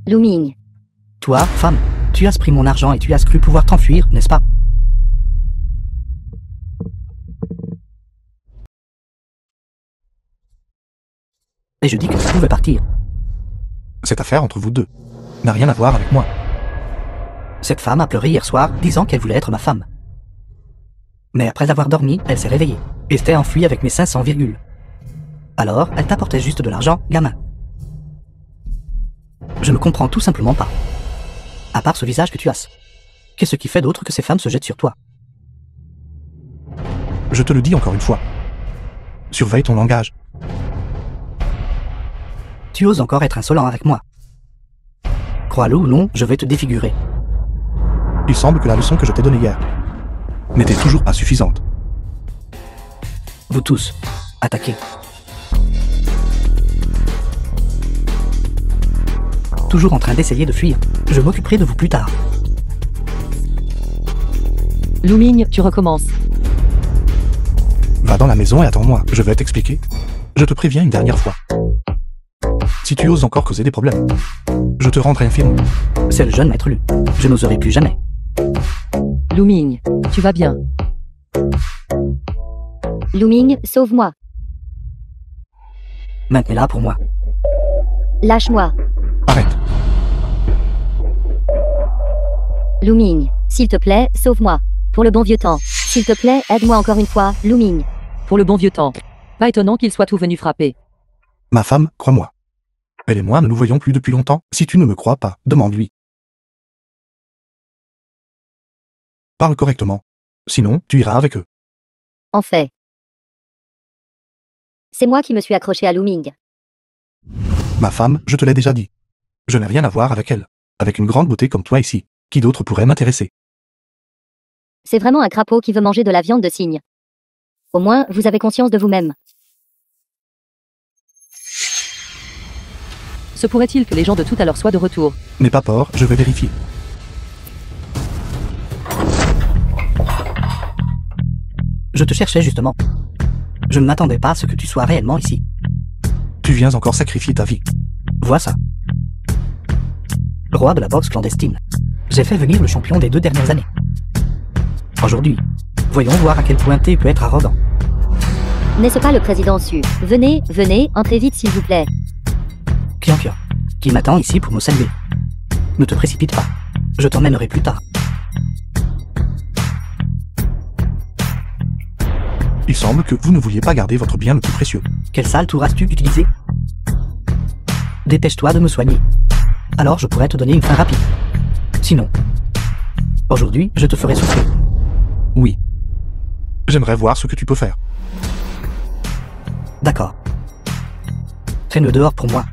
Lu Ming. Toi, femme, tu as pris mon argent et tu as cru pouvoir t'enfuir, n'est-ce pas? Et je dis que tu pouvais partir. Cette affaire entre vous deux n'a rien à voir avec moi. Cette femme a pleuré hier soir, disant qu'elle voulait être ma femme. Mais après avoir dormi, elle s'est réveillée, et s'était enfuie avec mes 500 virgules. Alors, elle t'apportait juste de l'argent, gamin. Je ne comprends tout simplement pas. À part ce visage que tu as. Qu'est-ce qui fait d'autre que ces femmes se jettent sur toi? Je te le dis encore une fois. Surveille ton langage. Tu oses encore être insolent avec moi. Crois-le ou non, je vais te défigurer. Il semble que la leçon que je t'ai donnée hier n'était toujours pas suffisante. Vous tous, attaquez. Toujours en train d'essayer de fuir. Je m'occuperai de vous plus tard. Lu Ming, tu recommences. Va dans la maison et attends-moi, je vais t'expliquer. Je te préviens une dernière fois. Si tu oses encore causer des problèmes, je te rendrai infirme. C'est le jeune maître Lu. Je n'oserai plus jamais. Lu Ming, tu vas bien. Lu Ming, sauve-moi. Maintenez-la pour moi. Lâche-moi. Arrête. Lu Ming, s'il te plaît, sauve-moi. Pour le bon vieux temps. S'il te plaît, aide-moi encore une fois, Lu Ming. Pour le bon vieux temps. Pas étonnant qu'il soit tout venu frapper. Ma femme, crois-moi. Elle et moi ne nous voyons plus depuis longtemps. Si tu ne me crois pas, demande-lui. Parle correctement. Sinon, tu iras avec eux. En fait. C'est moi qui me suis accroché à Lu Ming. Ma femme, je te l'ai déjà dit. Je n'ai rien à voir avec elle. Avec une grande beauté comme toi ici, qui d'autre pourrait m'intéresser? C'est vraiment un crapaud qui veut manger de la viande de cygne. Au moins, vous avez conscience de vous-même. Se pourrait-il que les gens de tout à l'heure soient de retour? N'aie pas peur, je vais vérifier. Je te cherchais justement. Je ne m'attendais pas à ce que tu sois réellement ici. Tu viens encore sacrifier ta vie. Vois ça. Roi de la boxe clandestine. J'ai fait venir le champion des 2 dernières années. Aujourd'hui, voyons voir à quel point T peut être arrogant. N'est-ce pas le président Su? Venez, venez, entrez vite s'il vous plaît. Kiankia, qui m'attend ici pour me saluer. Ne te précipite pas. Je t'emmènerai plus tard. Il semble que vous ne vouliez pas garder votre bien le plus précieux. Quel sale tour as-tu utilisé? Dépêche-toi de me soigner. Alors je pourrais te donner une fin rapide. Sinon, aujourd'hui, je te ferai souffrir. Oui. J'aimerais voir ce que tu peux faire. D'accord. Traîne-le dehors pour moi.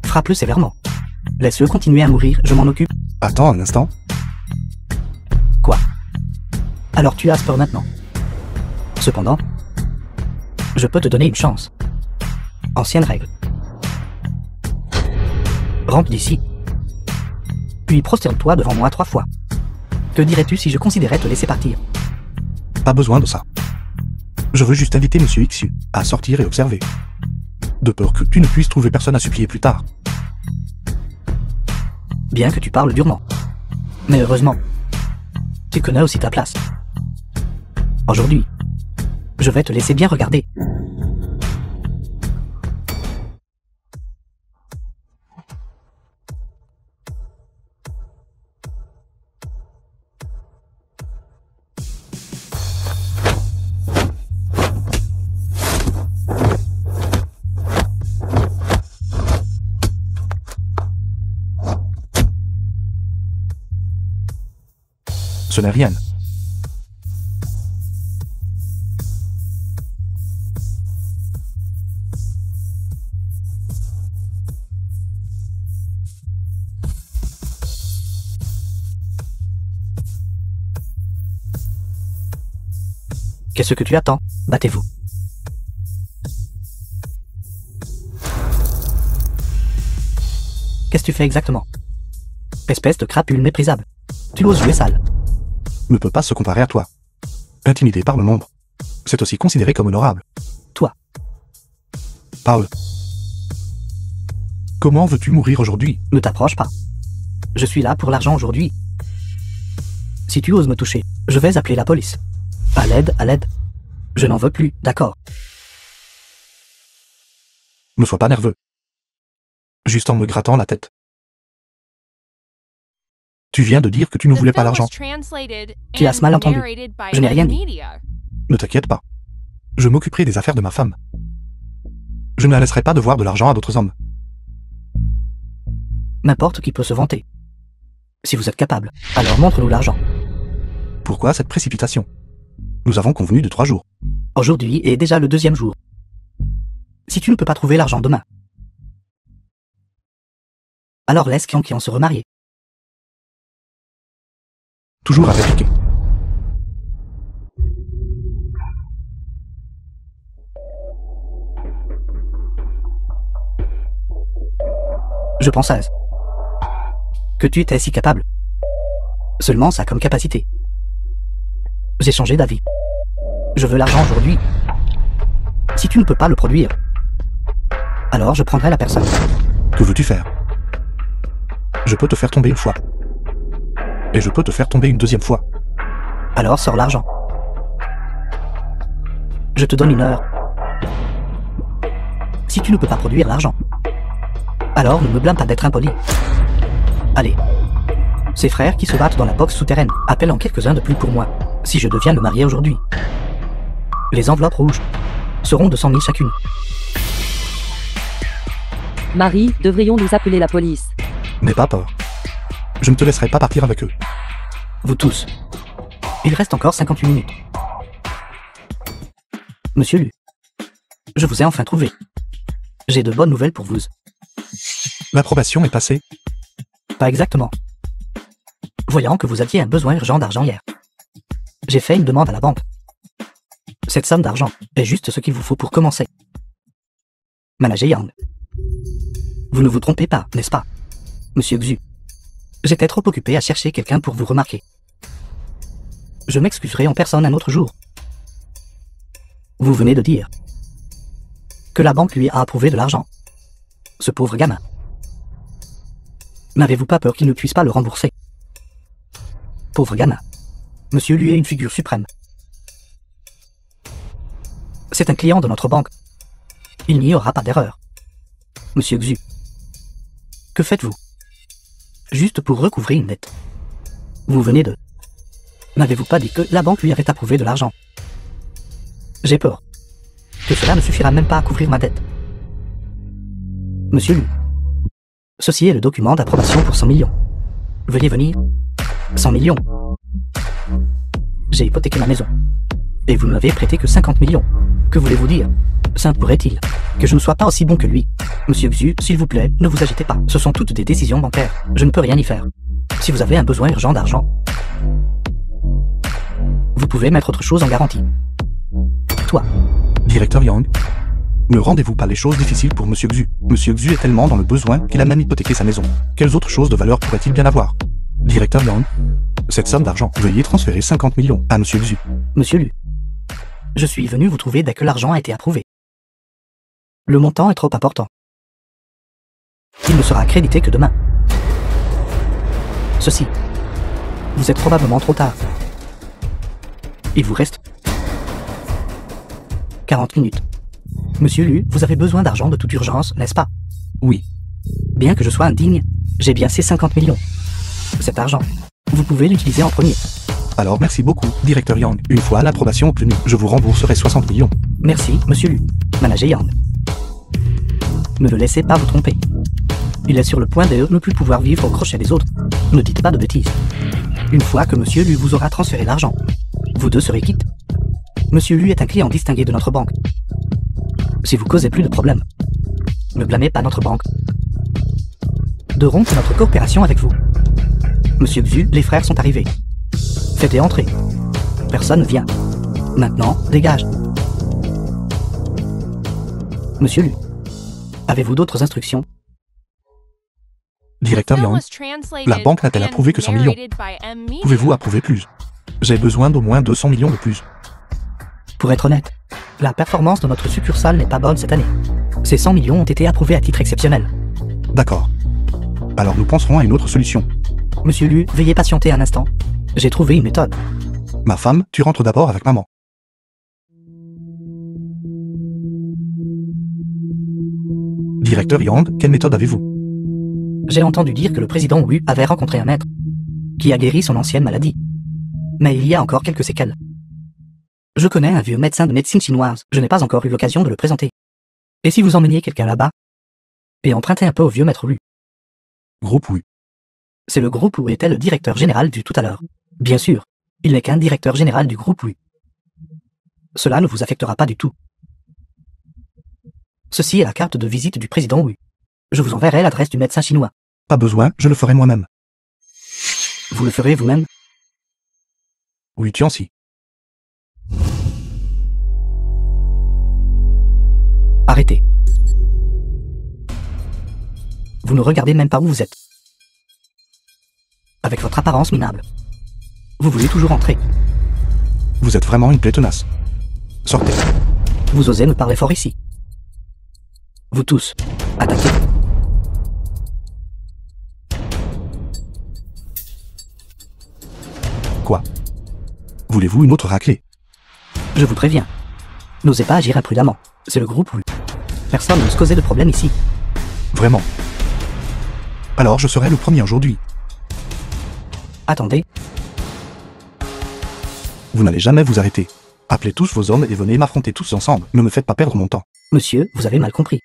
Frappe-le sévèrement. Laisse-le continuer à mourir, je m'en occupe. Attends un instant. Quoi? Alors tu as peur maintenant. Cependant, je peux te donner une chance. Ancienne règle. Rampe d'ici. Puis prosterne-toi devant moi 3 fois. Que dirais-tu si je considérais te laisser partir? Pas besoin de ça. Je veux juste inviter Monsieur Xu à sortir et observer. De peur que tu ne puisses trouver personne à supplier plus tard. Bien que tu parles durement. Mais heureusement, tu connais aussi ta place. Aujourd'hui, je vais te laisser bien regarder. Ce n'est rien. Qu'est-ce que tu attends? Battez-vous. Qu'est-ce que tu fais exactement? Espèce de crapule méprisable. Tu oses jouer sale. Ne peut pas se comparer à toi. Intimidé par le nombre. C'est aussi considéré comme honorable. Toi. Parle. Comment veux-tu mourir aujourd'hui? Ne t'approche pas. Je suis là pour l'argent aujourd'hui. Si tu oses me toucher, je vais appeler la police. À l'aide, à l'aide. Je n'en veux plus, d'accord? Ne sois pas nerveux. Juste en me grattant la tête. Tu viens de dire que tu ne voulais pas l'argent. Tu as mal entendu. Je n'ai rien dit. Ne t'inquiète pas. Je m'occuperai des affaires de ma femme. Je ne la laisserai pas devoir de l'argent à d'autres hommes. N'importe qui peut se vanter. Si vous êtes capable, alors montre-nous l'argent. Pourquoi cette précipitation? Nous avons convenu de 3 jours. Aujourd'hui est déjà le 2e jour. Si tu ne peux pas trouver l'argent demain, alors laisse Kiankian se remarier. Toujours à répliquer. Je pense à que tu étais si capable. Seulement ça comme capacité. J'ai changé d'avis. Je veux l'argent aujourd'hui. Si tu ne peux pas le produire, alors je prendrai la personne. Que veux-tu faire? Je peux te faire tomber une fois. Et je peux te faire tomber une 2e fois. Alors sors l'argent. Je te donne 1 heure. Si tu ne peux pas produire l'argent, alors ne me blâme pas d'être impoli. Allez. Ces frères qui se battent dans la boxe souterraine appellent en quelques-uns de plus pour moi, si je deviens me marier aujourd'hui. Les enveloppes rouges seront de 100 000 chacune. Marie, devrions-nous appeler la police? N'aie pas peur. Je ne te laisserai pas partir avec eux. Vous tous. Il reste encore 58 minutes. Monsieur Lu, je vous ai enfin trouvé. J'ai de bonnes nouvelles pour vous. L'approbation est passée. Pas exactement. Voyant que vous aviez un besoin urgent d'argent hier, j'ai fait une demande à la banque. Cette somme d'argent est juste ce qu'il vous faut pour commencer. Manager Yang. Vous ne vous trompez pas, n'est-ce pas, Monsieur Xu? J'étais trop occupé à chercher quelqu'un pour vous remarquer. Je m'excuserai en personne un autre jour. Vous venez de dire que la banque lui a approuvé de l'argent. Ce pauvre gamin. N'avez-vous pas peur qu'il ne puisse pas le rembourser? Pauvre gamin. Monsieur lui est une figure suprême. C'est un client de notre banque. Il n'y aura pas d'erreur. Monsieur Xu. Que faites-vous? Juste pour recouvrer une dette. Vous venez de... N'avez-vous pas dit que la banque lui avait approuvé de l'argent? J'ai peur que cela ne suffira même pas à couvrir ma dette. Monsieur Lu. Ceci est le document d'approbation pour 100 millions. Veuillez venir. 100 millions. J'ai hypothéqué ma maison. Et vous ne m'avez prêté que 50 millions. Que voulez-vous dire? Ça pourrait-il que je ne sois pas aussi bon que lui? Monsieur Xu, s'il vous plaît, ne vous agitez pas. Ce sont toutes des décisions bancaires. Je ne peux rien y faire. Si vous avez un besoin urgent d'argent, vous pouvez mettre autre chose en garantie. Toi. Directeur Yang. Ne rendez-vous pas les choses difficiles pour Monsieur Xu. Monsieur Xu est tellement dans le besoin qu'il a même hypothéqué sa maison. Quelles autres choses de valeur pourrait-il bien avoir? Directeur Yang. Cette somme d'argent, veuillez transférer 50 millions à Monsieur Xu. Monsieur Lu. Je suis venu vous trouver dès que l'argent a été approuvé. Le montant est trop important. Il ne sera crédité que demain. Ceci. Vous êtes probablement trop tard. Il vous reste 40 minutes. Monsieur Lu, vous avez besoin d'argent de toute urgence, n'est-ce pas? Oui. Bien que je sois indigne, j'ai bien ces 50 millions. Cet argent, vous pouvez l'utiliser en premier. Alors merci beaucoup, Directeur Yang. Une fois l'approbation obtenue, je vous rembourserai 60 millions. Merci, Monsieur Lu. Manager Yang. Ne le laissez pas vous tromper. Il est sur le point de ne plus pouvoir vivre au crochet des autres. Ne dites pas de bêtises. Une fois que Monsieur Lu vous aura transféré l'argent, vous deux serez quittes. Monsieur Lu est un client distingué de notre banque. Si vous causez plus de problèmes, ne blâmez pas notre banque de rompre notre coopération avec vous. Monsieur Xu, les frères sont arrivés. Faites entrer. Personne ne vient. Maintenant, dégage. Monsieur Lu, avez-vous d'autres instructions? Directeur Yang. La banque n'a-t-elle approuvé que 100 millions? Pouvez-vous approuver plus? J'ai besoin d'au moins 200 millions de plus. Pour être honnête, la performance de notre succursale n'est pas bonne cette année. Ces 100 millions ont été approuvés à titre exceptionnel. D'accord. Alors nous penserons à une autre solution. Monsieur Lu, veuillez patienter un instant. J'ai trouvé une méthode. Ma femme, tu rentres d'abord avec maman. Directeur Yang, quelle méthode avez-vous? J'ai entendu dire que le président Wu avait rencontré un maître qui a guéri son ancienne maladie. Mais il y a encore quelques séquelles. Je connais un vieux médecin de médecine chinoise, je n'ai pas encore eu l'occasion de le présenter. Et si vous emmeniez quelqu'un là-bas et empruntez un peu au vieux maître Wu? Groupe Wu. C'est le groupe Wu était le directeur général du tout à l'heure. Bien sûr, il n'est qu'un directeur général du groupe Wu. Cela ne vous affectera pas du tout. Ceci est la carte de visite du président Wu. Je vous enverrai l'adresse du médecin chinois. Pas besoin, je le ferai moi-même. Vous le ferez vous-même? Oui, Tianxi. Arrêtez. Vous ne regardez même pas où vous êtes. Avec votre apparence minable. Vous voulez toujours entrer. Vous êtes vraiment une plaie tenace. Sortez. Vous osez me parler fort ici. Vous tous, attaquez. Quoi? Voulez-vous une autre raclée? Je vous préviens. N'osez pas agir imprudemment. C'est le groupe Wu. Personne n'ose causer de problème ici. Vraiment? Alors je serai le premier aujourd'hui. Attendez. Vous n'allez jamais vous arrêter. Appelez tous vos hommes et venez m'affronter tous ensemble. Ne me faites pas perdre mon temps. Monsieur, vous avez mal compris.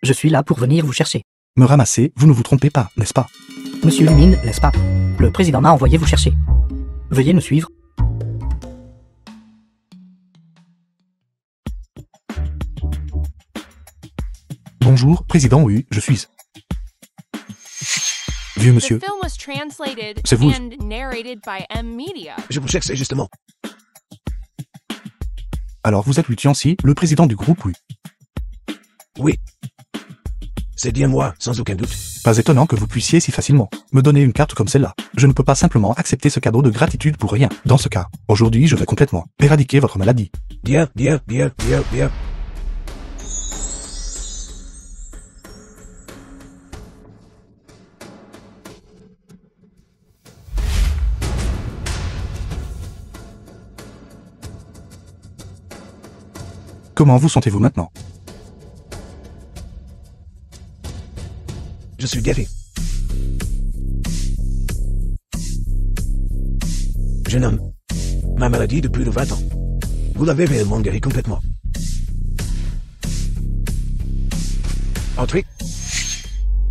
Je suis là pour venir vous chercher. Me ramasser, vous ne vous trompez pas, n'est-ce pas? Monsieur Lumine, n'est-ce pas? Le président m'a envoyé vous chercher. Veuillez me suivre. Bonjour, président Wu, je suis... Vieux The monsieur, film was translated C'est vous. and narrated by M Media. Je vous cherchais justement. alors vous êtes Wu Tianxi, le président du groupe Wu. Oui. C'est bien moi, sans aucun doute. Pas étonnant que vous puissiez si facilement me donner une carte comme celle-là. Je ne peux pas simplement accepter ce cadeau de gratitude pour rien. Dans ce cas, aujourd'hui je vais complètement éradiquer votre maladie. Bien, bien, bien, bien, bien. Comment vous sentez-vous maintenant? Je suis guéri. Je nomme ma maladie depuis le 20 ans. Vous l'avez réellement guéri complètement. Entrez.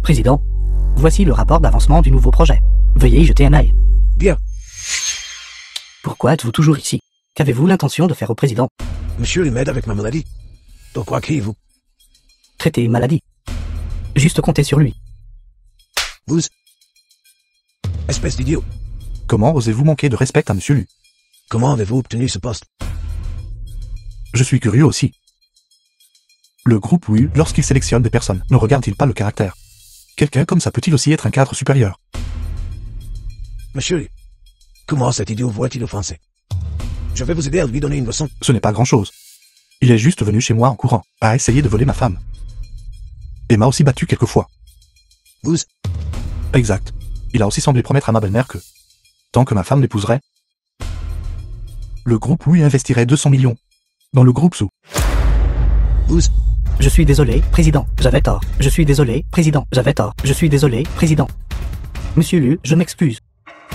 Président, voici le rapport d'avancement du nouveau projet. Veuillez y jeter un œil. Bien. Pourquoi êtes-vous toujours ici? Qu'avez-vous l'intention de faire au président? Monsieur, il m'aide avec ma maladie. Pourquoi criez-vous? Traiter maladie. Juste compter sur lui. Vous... Espèce d'idiot. Comment osez-vous manquer de respect à monsieur Lu? Comment avez-vous obtenu ce poste? Je suis curieux aussi. Le groupe Wu, lorsqu'il sélectionne des personnes, ne regarde-t-il pas le caractère? Quelqu'un comme ça peut-il aussi être un cadre supérieur? Monsieur, comment cet idiot voit-il offensé? Je vais vous aider à lui donner une leçon. Ce n'est pas grand-chose. Il est juste venu chez moi en courant, a essayé de voler ma femme. Et m'a aussi battu quelquefois. Vous... Exact. Il a aussi semblé promettre à ma belle-mère que, tant que ma femme l'épouserait, le groupe Wu investirait 200 millions dans le groupe Su. Vous... Je suis désolé, président, j'avais tort. Je suis désolé, président, j'avais tort. Je suis désolé, président. Monsieur Lu, je m'excuse.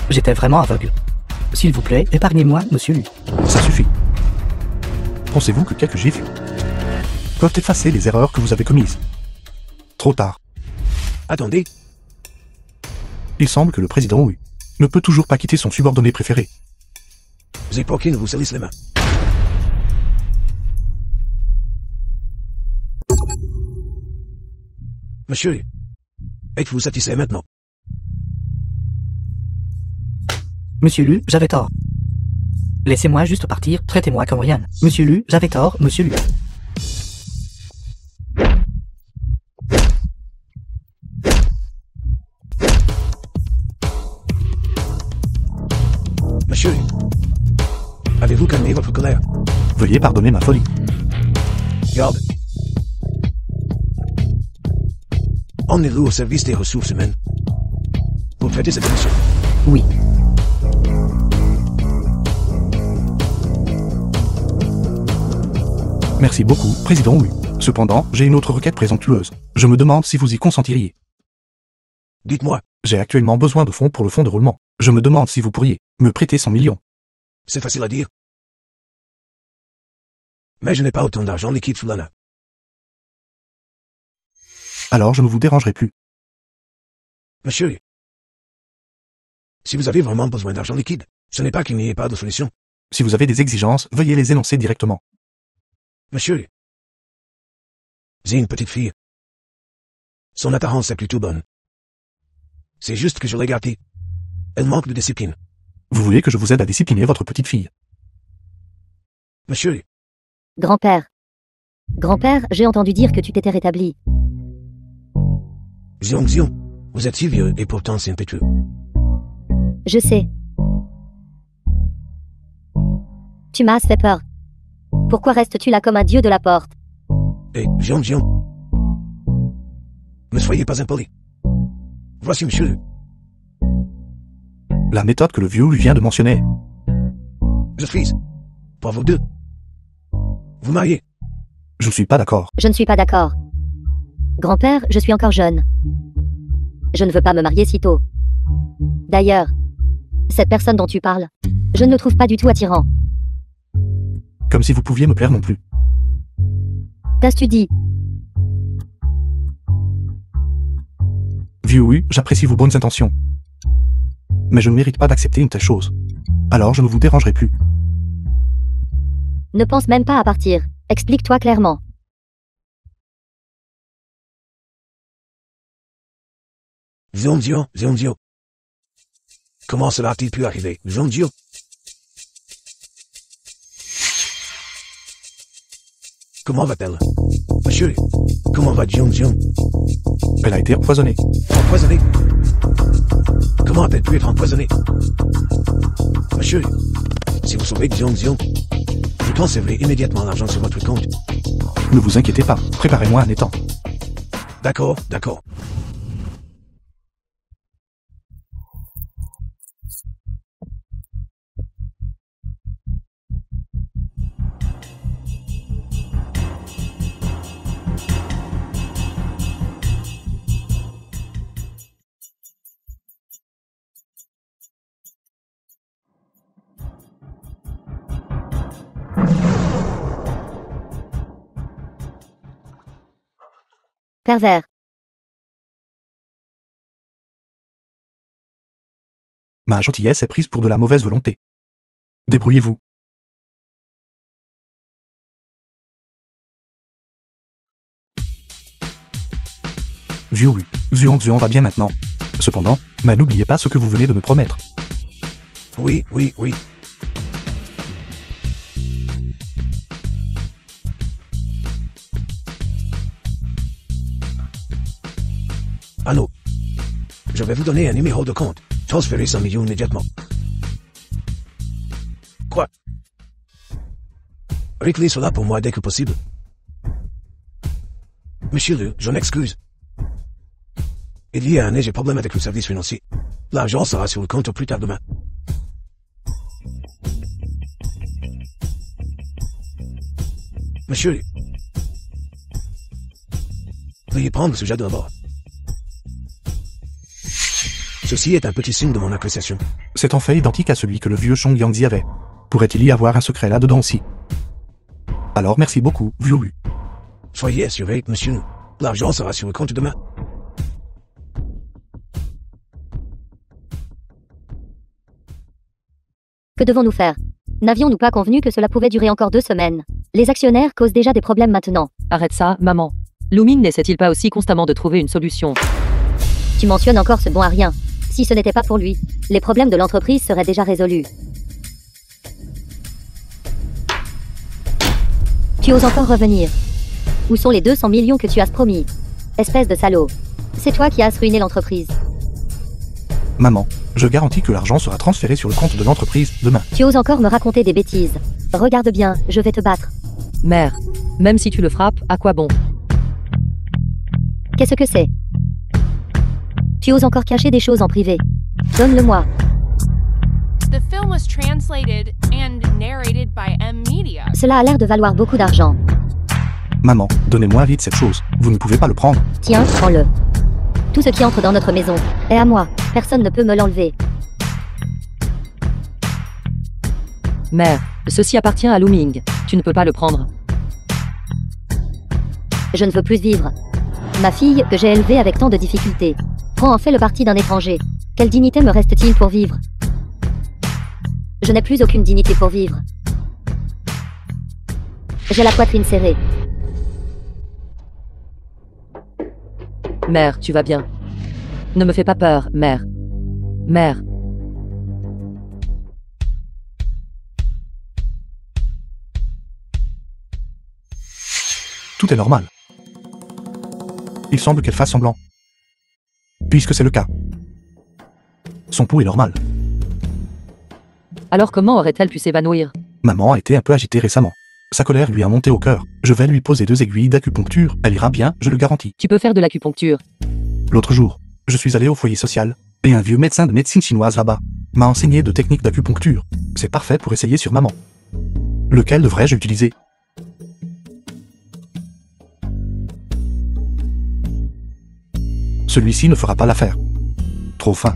J'étais vraiment aveugle. S'il vous plaît, épargnez-moi, monsieur Lu. Ça suffit. Pensez-vous que quelques gifles peuvent effacer les erreurs que vous avez commises? Trop tard. Attendez. Il semble que le président Wu ne peut toujours pas quitter son subordonné préféré. J'ai pour qui ne vous salisse les mains. Monsieur, êtes-vous satisfait maintenant? Monsieur Lu, j'avais tort. Laissez-moi juste partir, traitez-moi comme rien. Monsieur Lu, j'avais tort, monsieur Lu. Monsieur, avez-vous calmé votre colère? Veuillez pardonner ma folie. Garde. Emmenez-le au service des ressources humaines. Vous traitez cette mission. Oui. Merci beaucoup, président Wu. Cependant, j'ai une autre requête présomptueuse. Je me demande si vous y consentiriez. Dites-moi, J'ai actuellement besoin de fonds pour le fonds de roulement. Je me demande si vous pourriez me prêter 100 millions. c'est facile à dire. Mais je n'ai pas autant d'argent liquide sous la main. Alors je ne vous dérangerai plus. Monsieur, si vous avez vraiment besoin d'argent liquide, ce n'est pas qu'il n'y ait pas de solution. Si vous avez des exigences, veuillez les énoncer directement. Monsieur, j'ai une petite fille. Son apparence est plutôt bonne. C'est juste que je l'ai gâtée. Elle manque de discipline. Vous voulez que je vous aide à discipliner votre petite fille? Monsieur, Grand-père. Grand-père, j'ai entendu dire que tu t'étais rétabli. Xiong, vous êtes si vieux et pourtant si impétueux. Je sais. Tu m'as fait peur. Pourquoi restes-tu là comme un dieu de la porte? Et Xiong, ne soyez pas impoli. Voici monsieur. La méthode que le vieux lui vient de mentionner. Je suis pour vous deux. Vous mariez. Je ne suis pas d'accord. Je ne suis pas d'accord. Grand-père, je suis encore jeune. Je ne veux pas me marier si tôt. D'ailleurs, cette personne dont tu parles, je ne le trouve pas du tout attirant. Comme si vous pouviez me plaire non plus. T'as-tu dit? Vieux Wu, j'apprécie vos bonnes intentions. Mais je ne mérite pas d'accepter une telle chose. Alors je ne vous dérangerai plus. Ne pense même pas à partir. Explique-toi clairement. Zionzio. Comment cela a-t-il pu arriver, Zionzio? Comment va-t-elle? Monsieur, comment va Zionzio? Elle a été empoisonnée. Empoisonnée? Comment a-t-elle pu être empoisonnée? Monsieur, si vous sauvez Zionzio, je transférerai immédiatement l'argent sur votre compte. Ne vous inquiétez pas, préparez-moi un étang. D'accord, d'accord. Pervers. Ma gentillesse est prise pour de la mauvaise volonté. Débrouillez-vous. Zion va bien maintenant. Cependant, mais n'oubliez pas ce que vous venez de me promettre. Oui. Allô. Je vais vous donner un numéro de compte. Transférez 100 millions immédiatement. Quoi? Réglez cela pour moi dès que possible. Monsieur Le, je m'excuse. Il y a un léger problème avec le service financier. L'argent sera sur le compte au plus tard demain. Monsieur, veuillez prendre ce jet d'abord. Ceci est un petit signe de mon appréciation. C'est en fait identique à celui que le vieux Chong Yangzi avait. Pourrait-il y avoir un secret là-dedans aussi? Alors merci beaucoup, vieux Lu. Soyez assuré, monsieur. L'argent sera sur le compte demain. Que devons-nous faire? N'avions-nous pas convenu que cela pouvait durer encore 2 semaines? Les actionnaires causent déjà des problèmes maintenant. Arrête ça, maman. Luming n'essaie-t-il pas aussi constamment de trouver une solution? Tu mentionnes encore ce bon à rien. Si ce n'était pas pour lui, les problèmes de l'entreprise seraient déjà résolus. Tu oses encore revenir? Où sont les 200 millions que tu as promis? Espèce de salaud. C'est toi qui as ruiné l'entreprise. Maman, je garantis que l'argent sera transféré sur le compte de l'entreprise demain. Tu oses encore me raconter des bêtises. Regarde bien, je vais te battre. Mère, même si tu le frappes, à quoi bon? Qu'est-ce que c'est? Tu oses encore cacher des choses en privé. Donne-le-moi. The film was translated and narrated by M Media. Cela a l'air de valoir beaucoup d'argent. Maman, donnez-moi vite cette chose. Vous ne pouvez pas le prendre. Tiens, prends-le. Tout ce qui entre dans notre maison est à moi. Personne ne peut me l'enlever. Mère, ceci appartient à Luming. Tu ne peux pas le prendre. Je ne veux plus vivre. Ma fille, que j'ai élevée avec tant de difficultés, prend en fait le parti d'un étranger. Quelle dignité me reste-t-il pour vivre? Je n'ai plus aucune dignité pour vivre. J'ai la poitrine serrée. Mère, tu vas bien. Ne me fais pas peur, mère. Mère. Tout est normal. Il semble qu'elle fasse semblant. Puisque c'est le cas. Son pouls est normal. Alors comment aurait-elle pu s'évanouir? Maman a été un peu agitée récemment. Sa colère lui a monté au cœur. Je vais lui poser 2 aiguilles d'acupuncture. Elle ira bien, je le garantis. Tu peux faire de l'acupuncture. L'autre jour, je suis allé au foyer social, et un vieux médecin de médecine chinoise là-bas m'a enseigné de techniques d'acupuncture. C'est parfait pour essayer sur maman. Lequel devrais-je utiliser? Celui-ci ne fera pas l'affaire. Trop fin.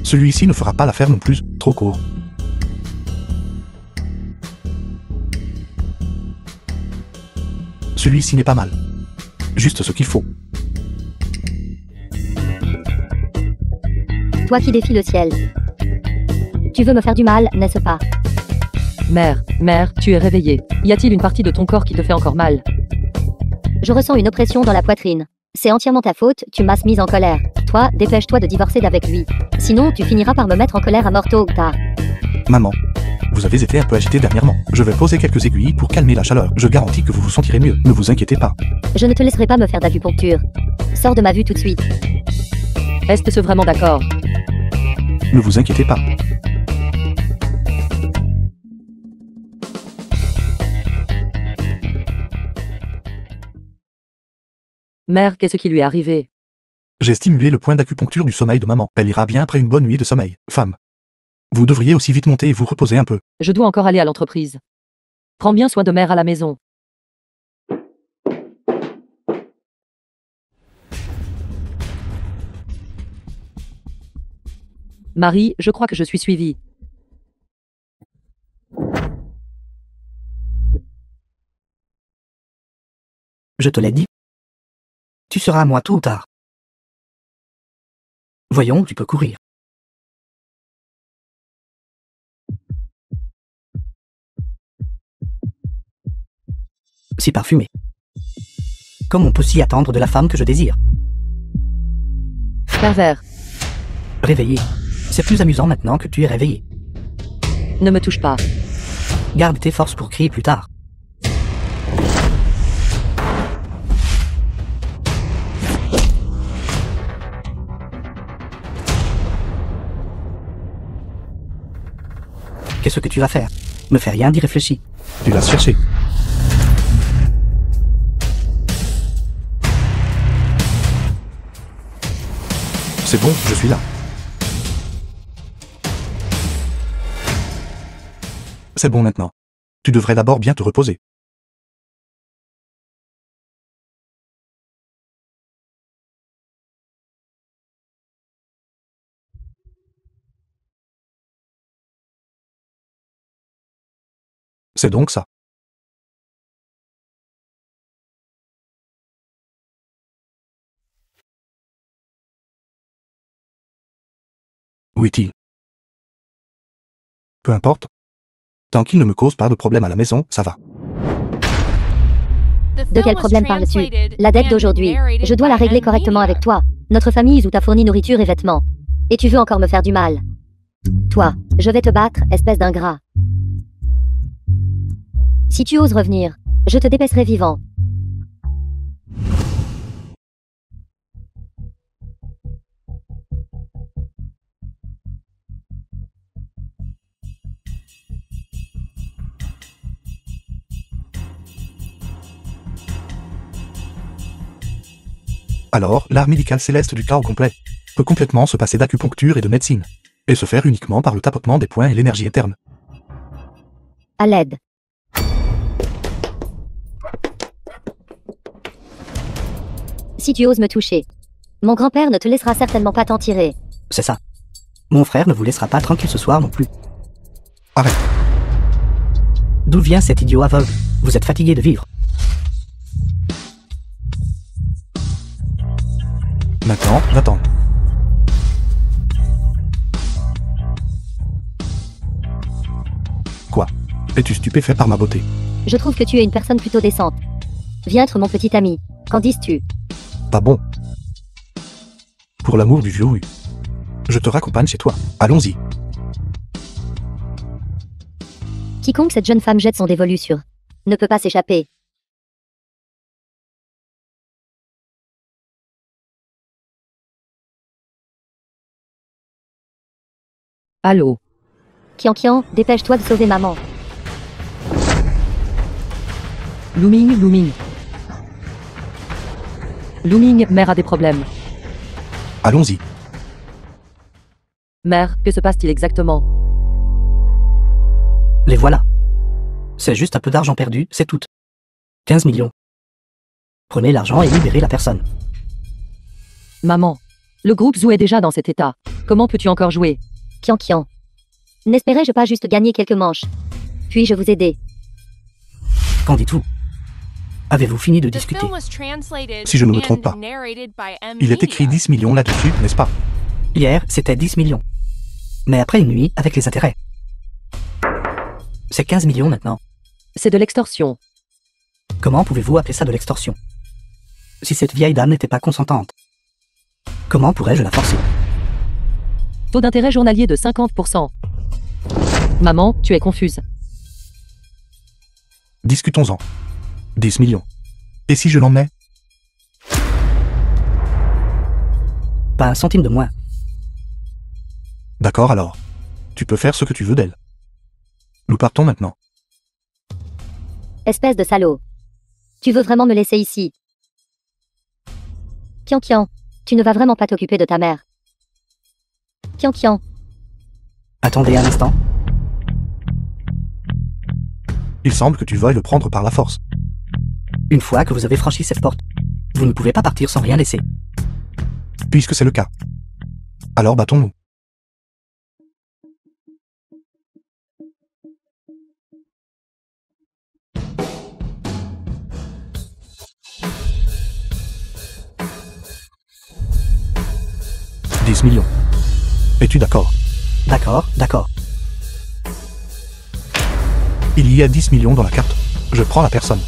Celui-ci ne fera pas l'affaire non plus, trop court. Celui-ci n'est pas mal. Juste ce qu'il faut. Toi qui défies le ciel. Tu veux me faire du mal, n'est-ce pas? Mère, tu es réveillée. Y a-t-il une partie de ton corps qui te fait encore mal? Je ressens une oppression dans la poitrine. C'est entièrement ta faute, tu m'as mise en colère. Toi, dépêche-toi de divorcer d'avec lui. Sinon, tu finiras par me mettre en colère à mort tôt ou tard. Maman, vous avez été un peu agité dernièrement. Je vais poser quelques aiguilles pour calmer la chaleur. Je garantis que vous vous sentirez mieux. Ne vous inquiétez pas. Je ne te laisserai pas me faire d'acupuncture. Sors de ma vue tout de suite. Est-ce vraiment d'accord? Ne vous inquiétez pas. Mère, qu'est-ce qui lui est arrivé? J'ai stimulé le point d'acupuncture du sommeil de maman. Elle ira bien après une bonne nuit de sommeil. Femme. Vous devriez aussi vite monter et vous reposer un peu. Je dois encore aller à l'entreprise. Prends bien soin de mère à la maison. Marie, je crois que je suis suivie. Je te l'ai dit. Tu seras à moi tôt ou tard. Voyons, tu peux courir. Si parfumé. Comme on peut s'y attendre de la femme que je désire. Pervers, Réveillé. C'est plus amusant maintenant que tu es réveillé. ne me touche pas. Garde tes forces pour crier plus tard. Qu'est-ce que tu vas faire? Me fais rien d'y réfléchir. Tu vas se chercher. C'est bon, je suis là. C'est bon maintenant. Tu devrais d'abord bien te reposer. C'est donc ça. Où est-il? Peu importe. Tant qu'il ne me cause pas de problème à la maison, ça va. De quel problème parles-tu? La dette d'aujourd'hui. Je dois la régler correctement avec toi. Notre famille où t'a fourni nourriture et vêtements. Et tu veux encore me faire du mal. Toi, je vais te battre, espèce d'ingrat. Si tu oses revenir, je te dépêcherai vivant. Alors, l'art médical céleste du chaos complet peut complètement se passer d'acupuncture et de médecine, et se faire uniquement par le tapotement des poings et l'énergie interne. À l'aide. Si tu oses me toucher, mon grand-père ne te laissera certainement pas t'en tirer. C'est ça. Mon frère ne vous laissera pas tranquille ce soir non plus. Arrête. D'où vient cet idiot aveugle? Vous êtes fatigué de vivre. Maintenant, j'attends. Quoi? Es-tu stupéfait par ma beauté? Je trouve que tu es une personne plutôt décente. Viens être mon petit ami. Qu'en dis-tu? Pas bon. Pour l'amour du vieux oui. Je te raccompagne chez toi. Allons-y. Quiconque cette jeune femme jette son dévolu sur ne peut pas s'échapper. Allô? Kian, dépêche-toi de sauver maman. Looming. Looming, mère a des problèmes. Allons-y. Mère, que se passe-t-il exactement? Les voilà. C'est juste un peu d'argent perdu, c'est tout. 15 millions. Prenez l'argent et libérez la personne. Maman, le groupe Zoo est déjà dans cet état. Comment peux-tu encore jouer? Kian. N'espérais-je pas juste gagner quelques manches? Puis-je vous aider? Qu'en dites-vous? Avez-vous fini de discuter? Si je ne me trompe pas. Il est écrit 10 millions là-dessus, n'est-ce pas? Hier, c'était 10 millions. Mais après une nuit, avec les intérêts. C'est 15 millions maintenant. C'est de l'extorsion. Comment pouvez-vous appeler ça de l'extorsion? Si cette vieille dame n'était pas consentante, comment pourrais-je la forcer? Taux d'intérêt journalier de 50%. Maman, tu es confuse. Discutons-en. 10 millions. Et si je l'en mets? Pas un centime de moins. D'accord alors. Tu peux faire ce que tu veux d'elle. Nous partons maintenant. Espèce de salaud. Tu veux vraiment me laisser ici? Kian, tu ne vas vraiment pas t'occuper de ta mère. Kian. Attendez un instant. Il semble que tu veuilles le prendre par la force. Une fois que vous avez franchi cette porte, vous ne pouvez pas partir sans rien laisser. Puisque c'est le cas. Alors battons-nous. « 10 millions. Es-tu d'accord? D'accord. Il y a 10 millions dans la carte. Je prends la personne.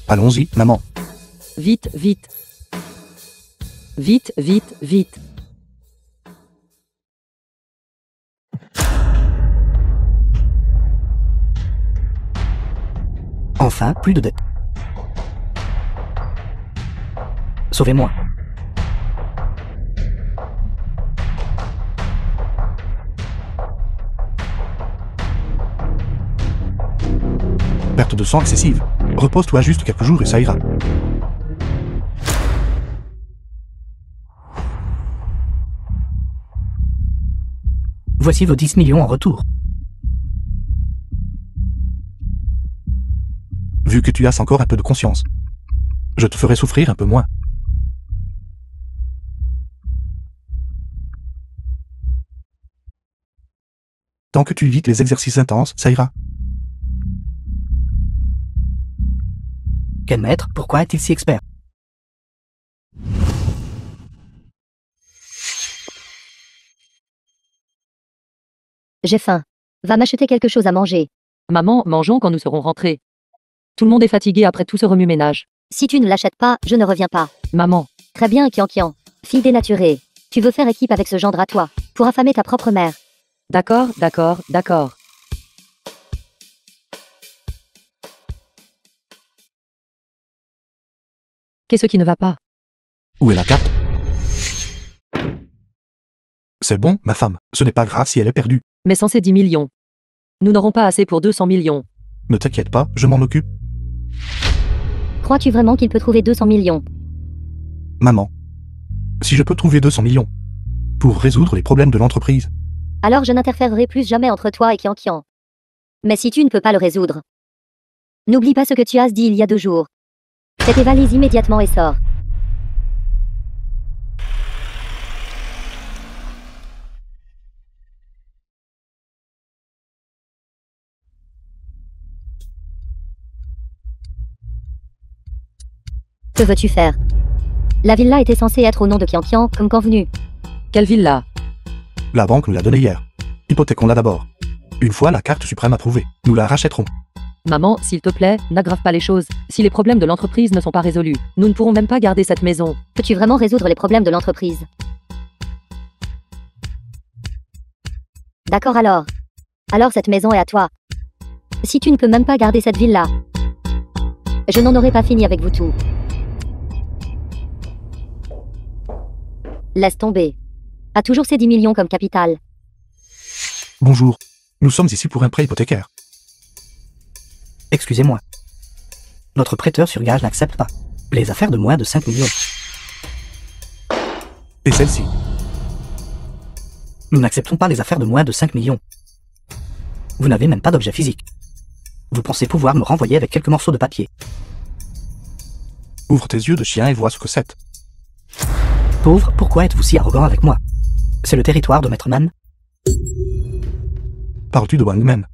Allons-y, maman. Vite. Enfin, plus de dette. Sauvez-moi. Perte de sang excessive. Repose-toi juste quelques jours et ça ira. Voici vos 10 millions en retour. Vu que tu as encore un peu de conscience, je te ferai souffrir un peu moins. Tant que tu évites les exercices intenses, ça ira. Quel maître, pourquoi est-il si expert? J'ai faim. Va m'acheter quelque chose à manger. Maman, mangeons quand nous serons rentrés. Tout le monde est fatigué après tout ce remue-ménage. Si tu ne l'achètes pas, je ne reviens pas. Maman, Très bien, Kian. Fille dénaturée. Tu veux faire équipe avec ce gendre à toi, pour affamer ta propre mère. d'accord. Qu'est-ce qui ne va pas? Où est la carte? C'est bon, ma femme. Ce n'est pas grave si elle est perdue. Mais sans ces 10 millions. Nous n'aurons pas assez pour 200 millions. Ne t'inquiète pas, je m'en occupe. Crois-tu vraiment qu'il peut trouver 200 millions? Maman. Si je peux trouver 200 millions. Pour résoudre les problèmes de l'entreprise. Alors je n'interférerai plus jamais entre toi et Kian. Mais si tu ne peux pas le résoudre, n'oublie pas ce que tu as dit il y a 2 jours. Fais tes valises immédiatement et sors. Que veux-tu faire? La villa était censée être au nom de Kian, comme convenu. Quelle villa? La banque nous l'a donnée hier. Hypothéquons-la d'abord. Une fois la carte suprême approuvée, nous la rachèterons. Maman, s'il te plaît, n'aggrave pas les choses. Si les problèmes de l'entreprise ne sont pas résolus, nous ne pourrons même pas garder cette maison. Peux-tu vraiment résoudre les problèmes de l'entreprise? D'accord alors. Alors cette maison est à toi. Si tu ne peux même pas garder cette villa, je n'en aurai pas fini avec vous tous. Laisse tomber. A toujours ces 10 millions comme capital. Bonjour. Nous sommes ici pour un prêt hypothécaire. Excusez-moi. Notre prêteur sur gage n'accepte pas les affaires de moins de 5 millions. Et celle-ci. Nous n'acceptons pas les affaires de moins de 5 millions. Vous n'avez même pas d'objet physique. Vous pensez pouvoir me renvoyer avec quelques morceaux de papier. Ouvre tes yeux de chien et vois ce que c'est. Pauvre, pourquoi êtes-vous si arrogant avec moi? C'est le territoire de Maître Man. Parles-tu de Wangman?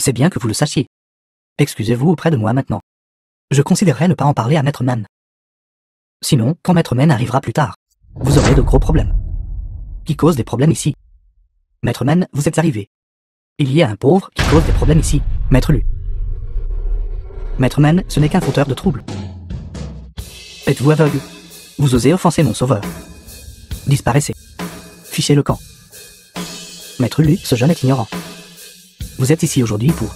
C'est bien que vous le sachiez. Excusez-vous auprès de moi maintenant. Je considérerais ne pas en parler à Maître Man. Sinon, quand Maître Man arrivera plus tard, vous aurez de gros problèmes. Qui cause des problèmes ici? Maître Man, vous êtes arrivé. Il y a un pauvre qui cause des problèmes ici. Maître Lu. Maître Men, ce n'est qu'un fauteur de troubles. Êtes-vous aveugle? Vous osez offenser mon sauveur. Disparaissez. Fichez le camp. Maître Lu, ce jeune est ignorant. Vous êtes ici aujourd'hui pour...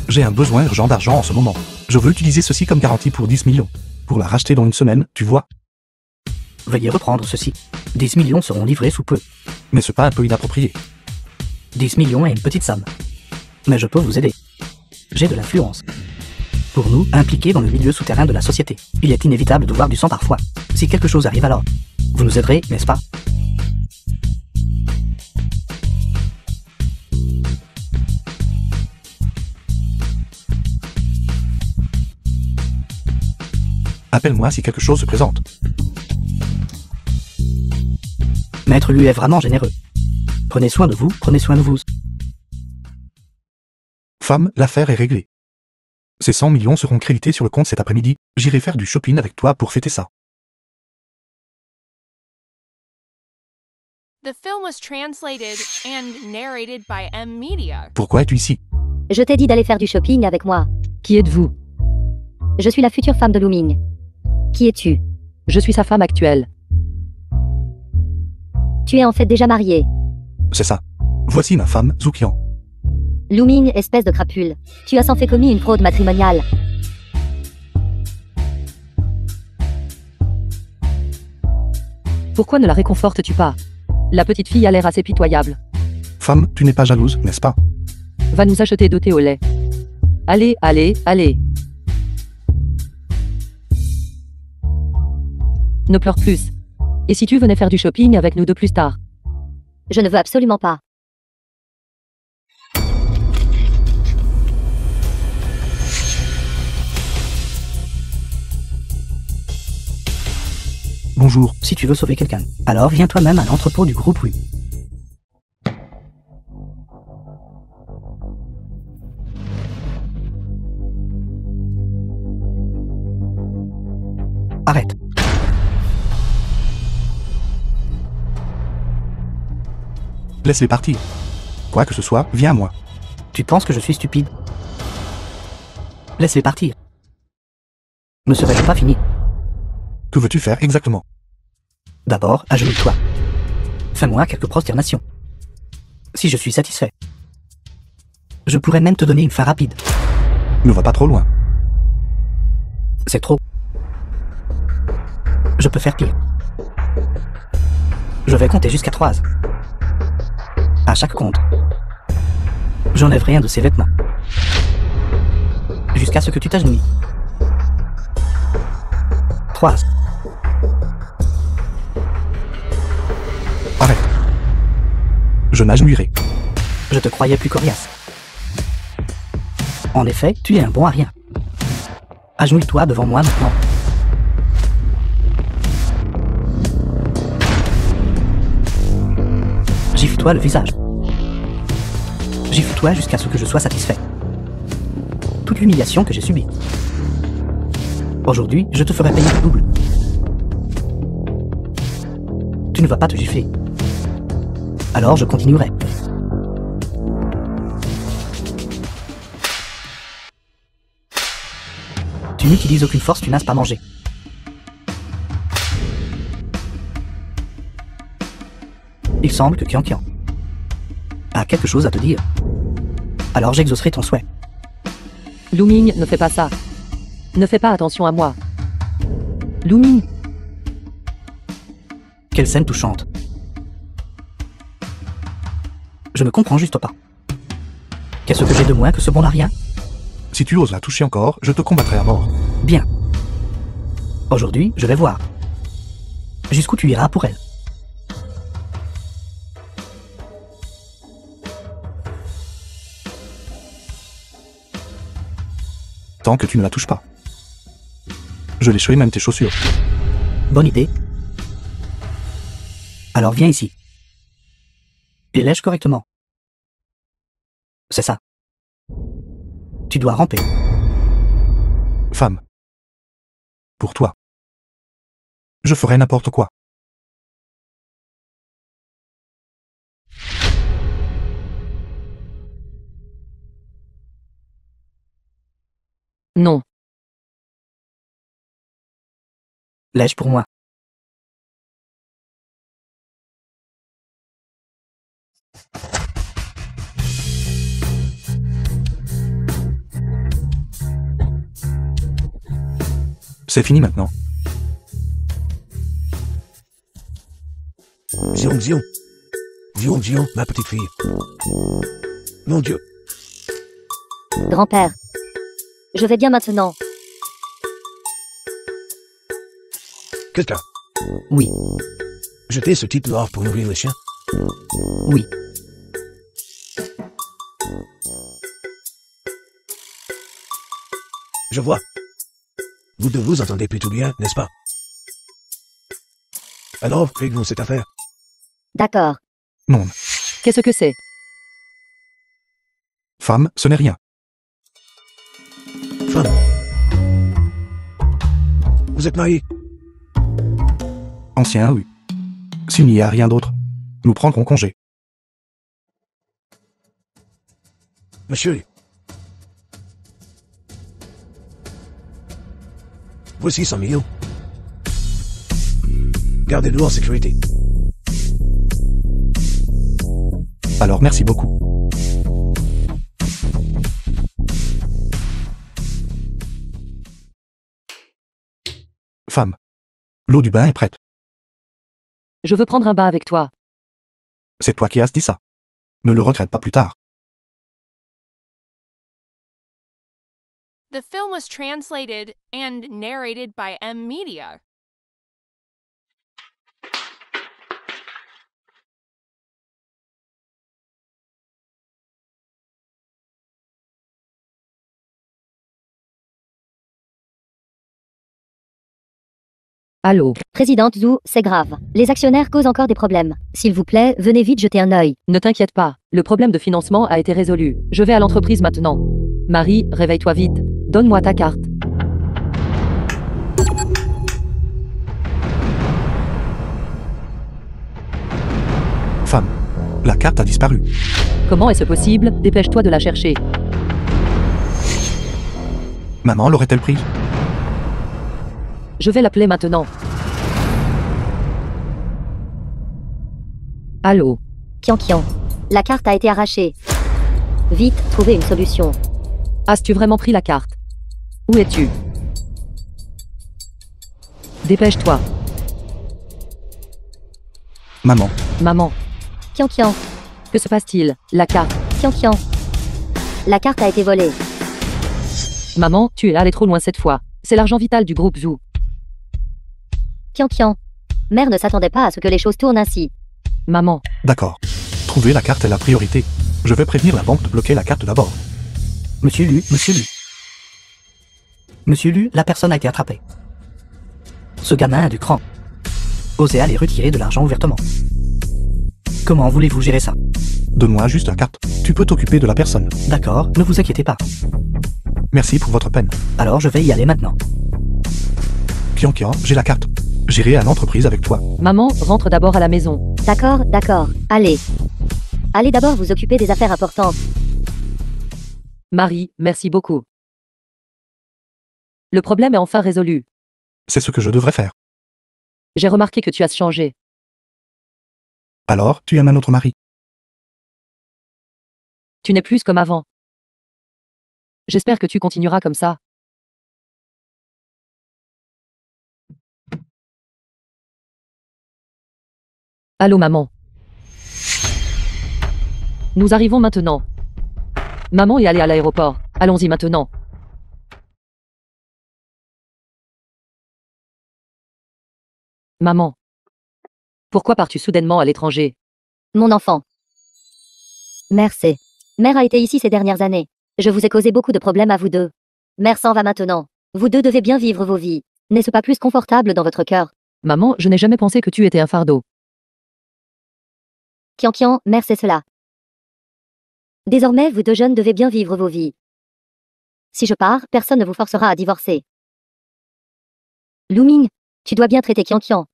J'ai un besoin urgent d'argent en ce moment. Je veux utiliser ceci comme garantie pour 10 millions. Pour la racheter dans une semaine, tu vois. Veuillez reprendre ceci. 10 millions seront livrés sous peu. Mais c'est pas un peu inapproprié. 10 millions est une petite somme. Mais je peux vous aider. J'ai de l'influence. Pour nous, impliqués dans le milieu souterrain de la société, il est inévitable de voir du sang parfois. Si quelque chose arrive alors, vous nous aiderez, n'est-ce pas? Appelle-moi si quelque chose se présente. Maître Lu est vraiment généreux. Prenez soin de vous, prenez soin de vous. Femme, l'affaire est réglée. Ces 100 millions seront crédités sur le compte cet après-midi. J'irai faire du shopping avec toi pour fêter ça. The film was translated and narrated by M Media. Pourquoi es-tu ici? Je t'ai dit d'aller faire du shopping avec moi. Qui êtes-vous? Je suis la future femme de Lu Ming. Qui es-tu? Je suis sa femme actuelle. Tu es en fait déjà mariée. C'est ça. Voici ma femme, Zoukian. Lu Ming, espèce de crapule. Tu as sans fait commis une fraude matrimoniale. Pourquoi ne la réconfortes-tu pas? La petite fille a l'air assez pitoyable. Femme, tu n'es pas jalouse, n'est-ce pas? Va nous acheter de thé au lait. Allez, allez, allez. Ne pleure plus. Et si tu venais faire du shopping avec nous de plus tard? Je ne veux absolument pas. Bonjour. Si tu veux sauver quelqu'un, alors viens toi-même à l'entrepôt du groupe Lu. Arrête. Laisse-les partir. Quoi que ce soit, viens à moi. Tu penses que je suis stupide? Laisse-les partir. Ne serais-je pas fini? Que veux-tu faire exactement? D'abord, agenouille-toi. Fais-moi quelques prosternations. Si je suis satisfait, je pourrais même te donner une fin rapide. Ne va pas trop loin. C'est trop. Je peux faire pire. Je vais compter jusqu'à 3. À chaque compte, j'enlève rien de ses vêtements. Jusqu'à ce que tu t'agenouilles. 3. Arrête. Je m'agenouillerai. Je te croyais plus coriace. En effet, tu es un bon à rien. Agenouille-toi devant moi maintenant. Gifle-toi le visage. Gifle-toi jusqu'à ce que je sois satisfait. Toute l'humiliation que j'ai subie. Aujourd'hui, je te ferai payer le double. Tu ne vas pas te gifler. Alors je continuerai. Tu n'utilises aucune force, tu n'as pas mangé. Il semble que Kian a quelque chose à te dire. Alors j'exaucerai ton souhait. Lu Ming, ne fais pas ça. Ne fais pas attention à moi. Lu Ming, Quelle scène touchante. Je ne comprends juste pas. Qu'est-ce que j'ai de moins que ce bon à rien? Si tu oses la toucher encore, je te combattrai à mort. Bien. Aujourd'hui, je vais voir. Jusqu'où tu iras pour elle. Tant que tu ne la touches pas. Je lécherai même tes chaussures. Bonne idée. Alors viens ici. Et lèche correctement. C'est ça. Tu dois ramper. Femme. Pour toi. Je ferai n'importe quoi. Non. Lèche pour moi. C'est fini maintenant. Zion, Zion. Zion, Zion, ma petite fille. Mon Dieu. Grand-père. Je vais bien maintenant. Quelqu'un. Oui, Jetez ce type dehors pour nourrir les chiens. oui. Je vois. Vous deux vous entendez plutôt bien, n'est-ce pas? Alors, réglons cette affaire. D'accord. Non. Qu'est-ce que c'est? Femme, ce n'est rien. Femme. Vous êtes mariés? Ancien, oui. S'il n'y a rien d'autre, nous prendrons congé. Monsieur. Voici 100 millions. Gardez-le en sécurité. Alors merci beaucoup. Femme. L'eau du bain est prête. Je veux prendre un bain avec toi. C'est toi qui as dit ça. Ne le regrette pas plus tard. The film was translated and narrated by M Media. Allô? Présidente Zhu, c'est grave. Les actionnaires causent encore des problèmes. S'il vous plaît, venez vite jeter un œil. Ne t'inquiète pas, le problème de financement a été résolu. Je vais à l'entreprise maintenant. Marie, réveille-toi vite. Donne-moi ta carte. Femme. La carte a disparu. Comment est-ce possible? Dépêche-toi de la chercher. Maman l'aurait-elle prise? Je vais l'appeler maintenant. Allô? Kian. La carte a été arrachée. Vite, trouvez une solution. As-tu vraiment pris la carte? Où es-tu? Dépêche-toi. Maman. Maman, Kian. que se passe-t-il? La carte. Kian. La carte a été volée. Maman, tu es allée trop loin cette fois. C'est l'argent vital du groupe Zoo. Kian. Mère ne s'attendait pas à ce que les choses tournent ainsi. Maman, D'accord. Trouver la carte est la priorité. Je vais prévenir la banque de bloquer la carte d'abord. Monsieur Lu, Monsieur Lu. Monsieur Lu, la personne a été attrapée. Ce gamin a du cran. Osez aller retirer de l'argent ouvertement. Comment voulez-vous gérer ça? Donne-moi juste la carte. Tu peux t'occuper de la personne. D'accord, ne vous inquiétez pas. Merci pour votre peine. Alors je vais y aller maintenant. Kian, j'ai la carte. J'irai à l'entreprise avec toi. maman, rentre d'abord à la maison. D'accord. Allez. Allez d'abord vous occuper des affaires importantes. Marie, merci beaucoup. Le problème est enfin résolu. C'est ce que je devrais faire. J'ai remarqué que tu as changé. Alors, tu aimes un autre mari. Tu n'es plus comme avant. J'espère que tu continueras comme ça. Allô maman. Nous arrivons maintenant. Maman est allée à l'aéroport. Allons-y maintenant. Maman. Pourquoi pars-tu soudainement à l'étranger? Mon enfant. Mère a été ici ces dernières années. Je vous ai causé beaucoup de problèmes à vous deux. Mère s'en va maintenant. Vous deux devez bien vivre vos vies. N'est-ce pas plus confortable dans votre cœur? Maman, je n'ai jamais pensé que tu étais un fardeau. Kian, mère c'est cela. Désormais, vous deux jeunes devez bien vivre vos vies. Si je pars, personne ne vous forcera à divorcer. Luming, tu dois bien traiter Kian.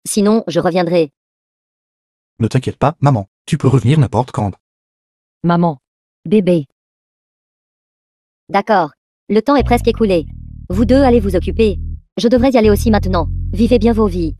Sinon, je reviendrai. Ne t'inquiète pas, maman. Tu peux revenir n'importe quand. Maman. Bébé. D'accord. Le temps est presque écoulé. Vous deux allez vous occuper. Je devrais y aller aussi maintenant. Vivez bien vos vies.